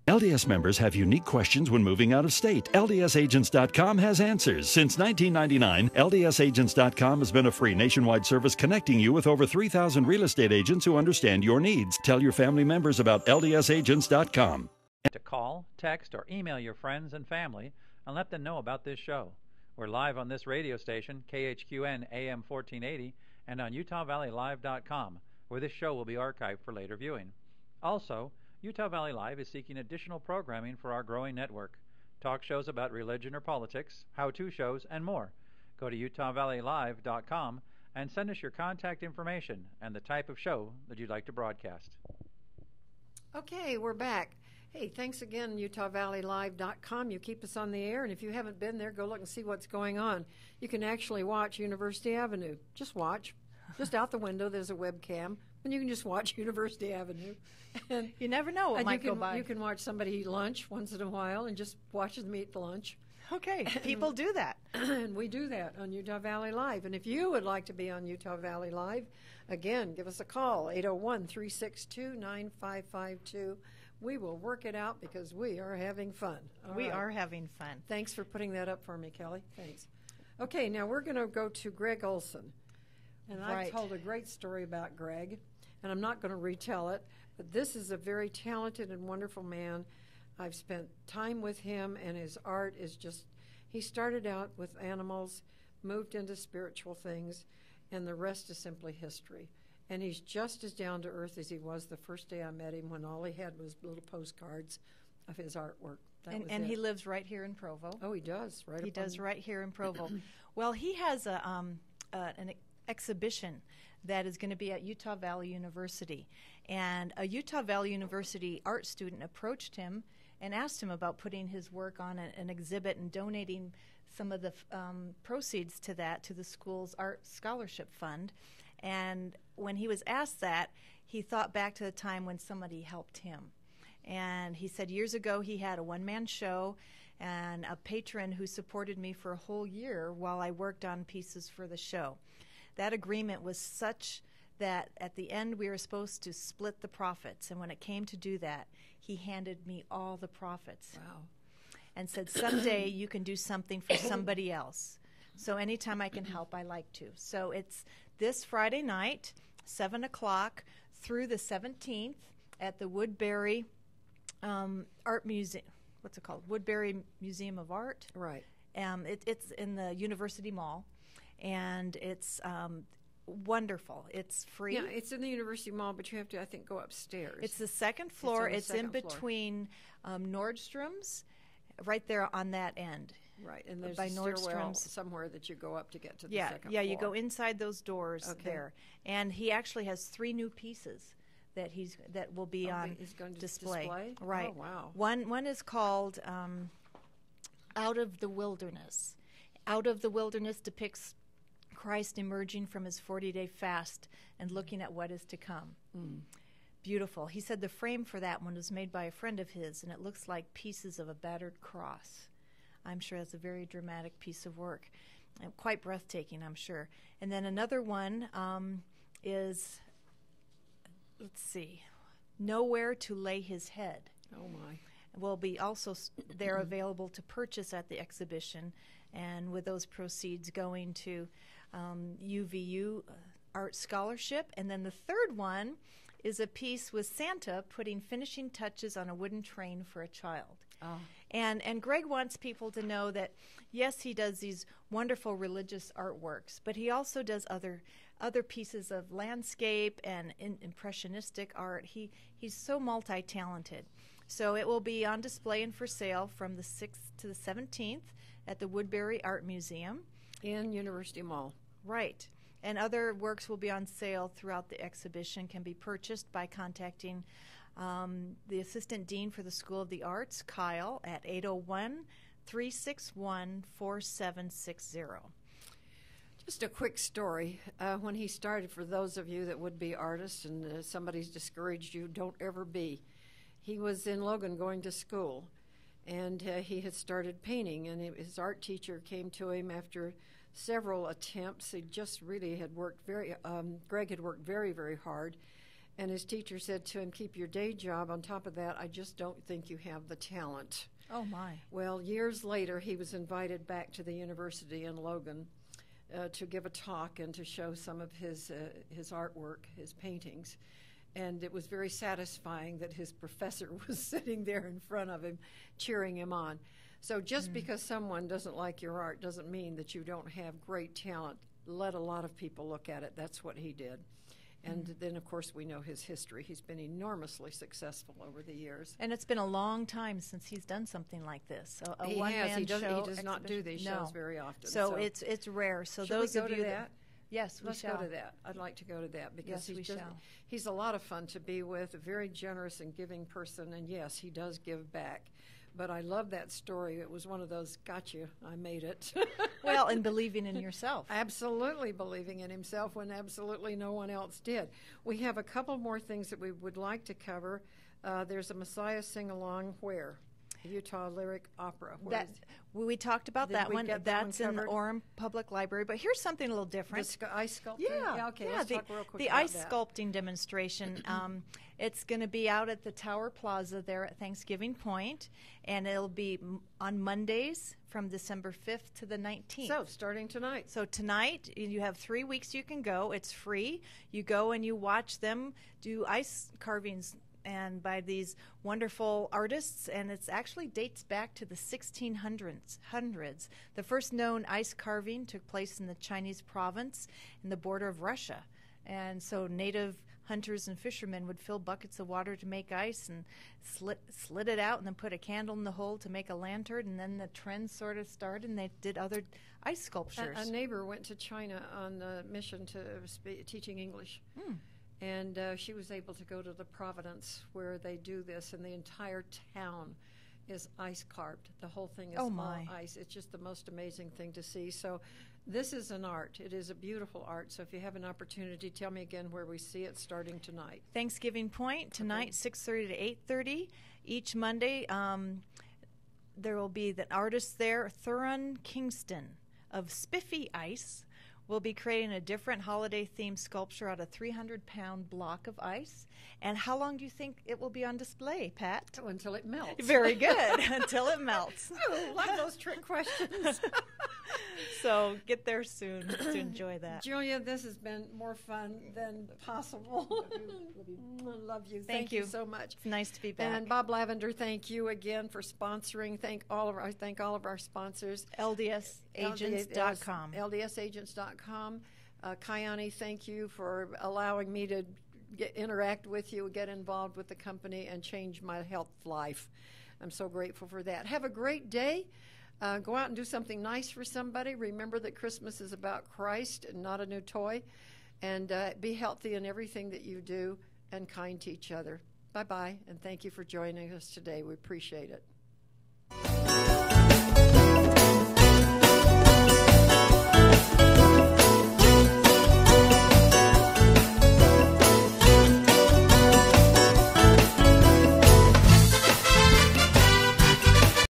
Speaker 3: LDS members have unique questions when moving out of state. LDSagents.com has answers. Since 1999, LDSagents.com has been a free nationwide service connecting you with over 3,000 real estate agents who understand your needs. Tell your family members about LDSagents.com.
Speaker 4: To call, text, or email your friends and family and let them know about this show. We're live on this radio station, KHQN AM 1480, and on UtahValleyLive.com, where this show will be archived for later viewing. Also, Utah Valley Live is seeking additional programming for our growing network. Talk shows about religion or politics, how-to shows, and more. Go to UtahValleyLive.com and send us your contact information and the type of show that you'd like to broadcast.
Speaker 1: Okay, we're back. Hey, thanks again, UtahValleyLive.com. You keep us on the air, and if you haven't been there, go look and see what's going on. You can actually watch University Avenue. Just watch. Just out the window, there's a webcam, and you can just watch University Avenue. And
Speaker 2: you never know what might go by.
Speaker 1: You can watch somebody eat lunch once in a while and just watch them eat lunch.
Speaker 2: Okay, people do that.
Speaker 1: And we do that on Utah Valley Live. And if you would like to be on Utah Valley Live, again, give us a call, 801-362-9552. We will work it out because we are having fun.
Speaker 2: We are having fun.
Speaker 1: Thanks for putting that up for me, Kelly. Thanks. Okay, now we're going to go to Greg Olson. And I've told a great story about Greg, and I'm not going to retell it, but this is a very talented and wonderful man. I've spent time with him, and his art is just, he started out with animals, moved into spiritual things, and the rest is simply history. And he's just as down to earth as he was the first day I met him, when all he had was little postcards of his artwork.
Speaker 2: And he lives right here in Provo.
Speaker 1: Oh, he does.
Speaker 2: He does right here in Provo. Well, he has an exhibition that is going to be at Utah Valley University. And a Utah Valley University art student approached him and asked him about putting his work on an exhibit and donating some of the proceeds to that to the school's art scholarship fund. And when he was asked that, he thought back to the time when somebody helped him. And he said years ago he had a one-man show and a patron who supported me for a whole year while I worked on pieces for the show. That agreement was such that at the end we were supposed to split the profits. And when it came to do that, he handed me all the profits.
Speaker 1: Wow.
Speaker 2: And said, someday you can do something for somebody else. So anytime I can help, I like to. So it's this Friday night, 7 o'clock, through the 17th at the Woodbury Art Museum. What's it called? Woodbury Museum of Art.
Speaker 1: Right.
Speaker 2: It's in the University Mall, and it's wonderful. It's free.
Speaker 1: Yeah, it's in the University Mall, but you have to, I think, go upstairs.
Speaker 2: It's the second floor. It's in between Nordstrom's, right there on that end.
Speaker 1: Right, and there's
Speaker 2: by
Speaker 1: a stairwell
Speaker 2: Nordstrom's
Speaker 1: somewhere that you go up to get to the second floor.
Speaker 2: Yeah, you go inside those doors there. And he actually has 3 new pieces that will be on
Speaker 1: He's going to
Speaker 2: display. Right.
Speaker 1: Oh, wow.
Speaker 2: One is called Out of the Wilderness. Out of the Wilderness depicts Christ emerging from his 40-day fast and looking at what is to come. Beautiful. He said the frame for that one was made by a friend of his, and it looks like pieces of a battered cross. I'm sure that's a very dramatic piece of work. And quite breathtaking, I'm sure. And then another one is, let's see, Nowhere to Lay His Head.
Speaker 1: Oh, my.
Speaker 2: Will be also there available to purchase at the exhibition, and with those proceeds going to UVU Art Scholarship. And then the third one is a piece with Santa putting finishing touches on a wooden train for a child.
Speaker 1: Oh.
Speaker 2: And Greg wants people to know that, yes, he does these wonderful religious artworks, but he also does other pieces of landscape and impressionistic art. He's so multi-talented. So it will be on display and for sale from the 6th to the 17th at the Woodbury Art Museum.
Speaker 1: In University Mall.
Speaker 2: Right. And other works will be on sale throughout the exhibition, can be purchased by contacting the Assistant Dean for the School of the Arts, Kyle, at 801-361-4760.
Speaker 1: Just a quick story. When he started, for those of you that would be artists and somebody's discouraged you, don't ever be. He was in Logan going to school, and he had started painting, and his art teacher came to him after several attempts. He just really had worked Greg had worked very, very hard, and his teacher said to him, keep your day job. On top of that, I just don't think you have the talent.
Speaker 2: Oh, my.
Speaker 1: Well, years later, he was invited back to the university in Logan to give a talk and to show some of his artwork, his paintings. And it was very satisfying that his professor was sitting there in front of him, cheering him on. So just because someone doesn't like your art doesn't mean that you don't have great talent. Let a lot of people look at it. That's what he did. And then, of course, we know his history. He's been enormously successful over the years.
Speaker 2: And it's been a long time since he's done something like this.
Speaker 1: He has. He does not do these
Speaker 2: No.
Speaker 1: shows very often.
Speaker 2: So it's rare. So
Speaker 1: should
Speaker 2: those
Speaker 1: we go
Speaker 2: of you
Speaker 1: to that?
Speaker 2: Yes,
Speaker 1: Let's
Speaker 2: shall.
Speaker 1: go to that. I'd like to go to that because
Speaker 2: Yes,
Speaker 1: he's a lot of fun to be with, a very generous and giving person, and yes, he does give back. But I love that story. It was one of those, got you, I made it.
Speaker 2: Well, and believing in yourself.
Speaker 1: Absolutely believing in himself when absolutely no one else did. We have a couple more things that we would like to cover. There's a Messiah sing-along where? Utah Lyric Opera.
Speaker 2: We talked about that one. That's in the Orem Public Library. But here's something a little different.
Speaker 1: The ice sculpting?
Speaker 2: Yeah.
Speaker 1: Okay, let's talk real quick
Speaker 2: the
Speaker 1: about
Speaker 2: ice
Speaker 1: that.
Speaker 2: sculpting demonstration. It's going to be out at the Tower Plaza there at Thanksgiving Point, and it'll be on Mondays from December 5th to the 19th.
Speaker 1: So, starting tonight.
Speaker 2: So tonight, you have 3 weeks you can go. It's free. You go and you watch them do ice carvings and by these wonderful artists, and it actually dates back to the 1600s. The first known ice carving took place in the Chinese province in the border of Russia. And so native hunters and fishermen would fill buckets of water to make ice and slit it out and then put a candle in the hole to make a lantern, and then the trend sort of started and they did other ice sculptures.
Speaker 1: A neighbor went to China on a mission to teaching English. And she was able to go to the Providence where they do this, and the entire town is ice carved. The whole thing is all ice. It's just the most amazing thing to see. So this is an art. It is a beautiful art. So if you have an opportunity, tell me again where we see it starting tonight.
Speaker 2: Thanksgiving Point tonight, 6:30 to 8:30. Each Monday, there will be the artist there, Thuron Kingston of Spiffy Ice, will be creating a different holiday-themed sculpture out of a 300-pound block of ice. And how long do you think it will be on display, Pat?
Speaker 1: Oh, until it melts.
Speaker 2: Very good. Until it melts.
Speaker 1: I love those trick questions.
Speaker 2: So get there soon to enjoy that.
Speaker 1: Julia, this has been more fun than possible. Love you. Thank you so much.
Speaker 2: It's nice to be back.
Speaker 1: And Bob Lavender, thank you again for sponsoring. Thank all of our sponsors.
Speaker 2: LDSagents.com.
Speaker 1: LDSagents.com. Kayani, thank you for allowing me to interact with you, get involved with the company, and change my health life. I'm so grateful for that. Have a great day. Go out and do something nice for somebody. Remember that Christmas is about Christ and not a new toy. And be healthy in everything that you do. and kind to each other. Bye-bye, and thank you for joining us today. We appreciate it.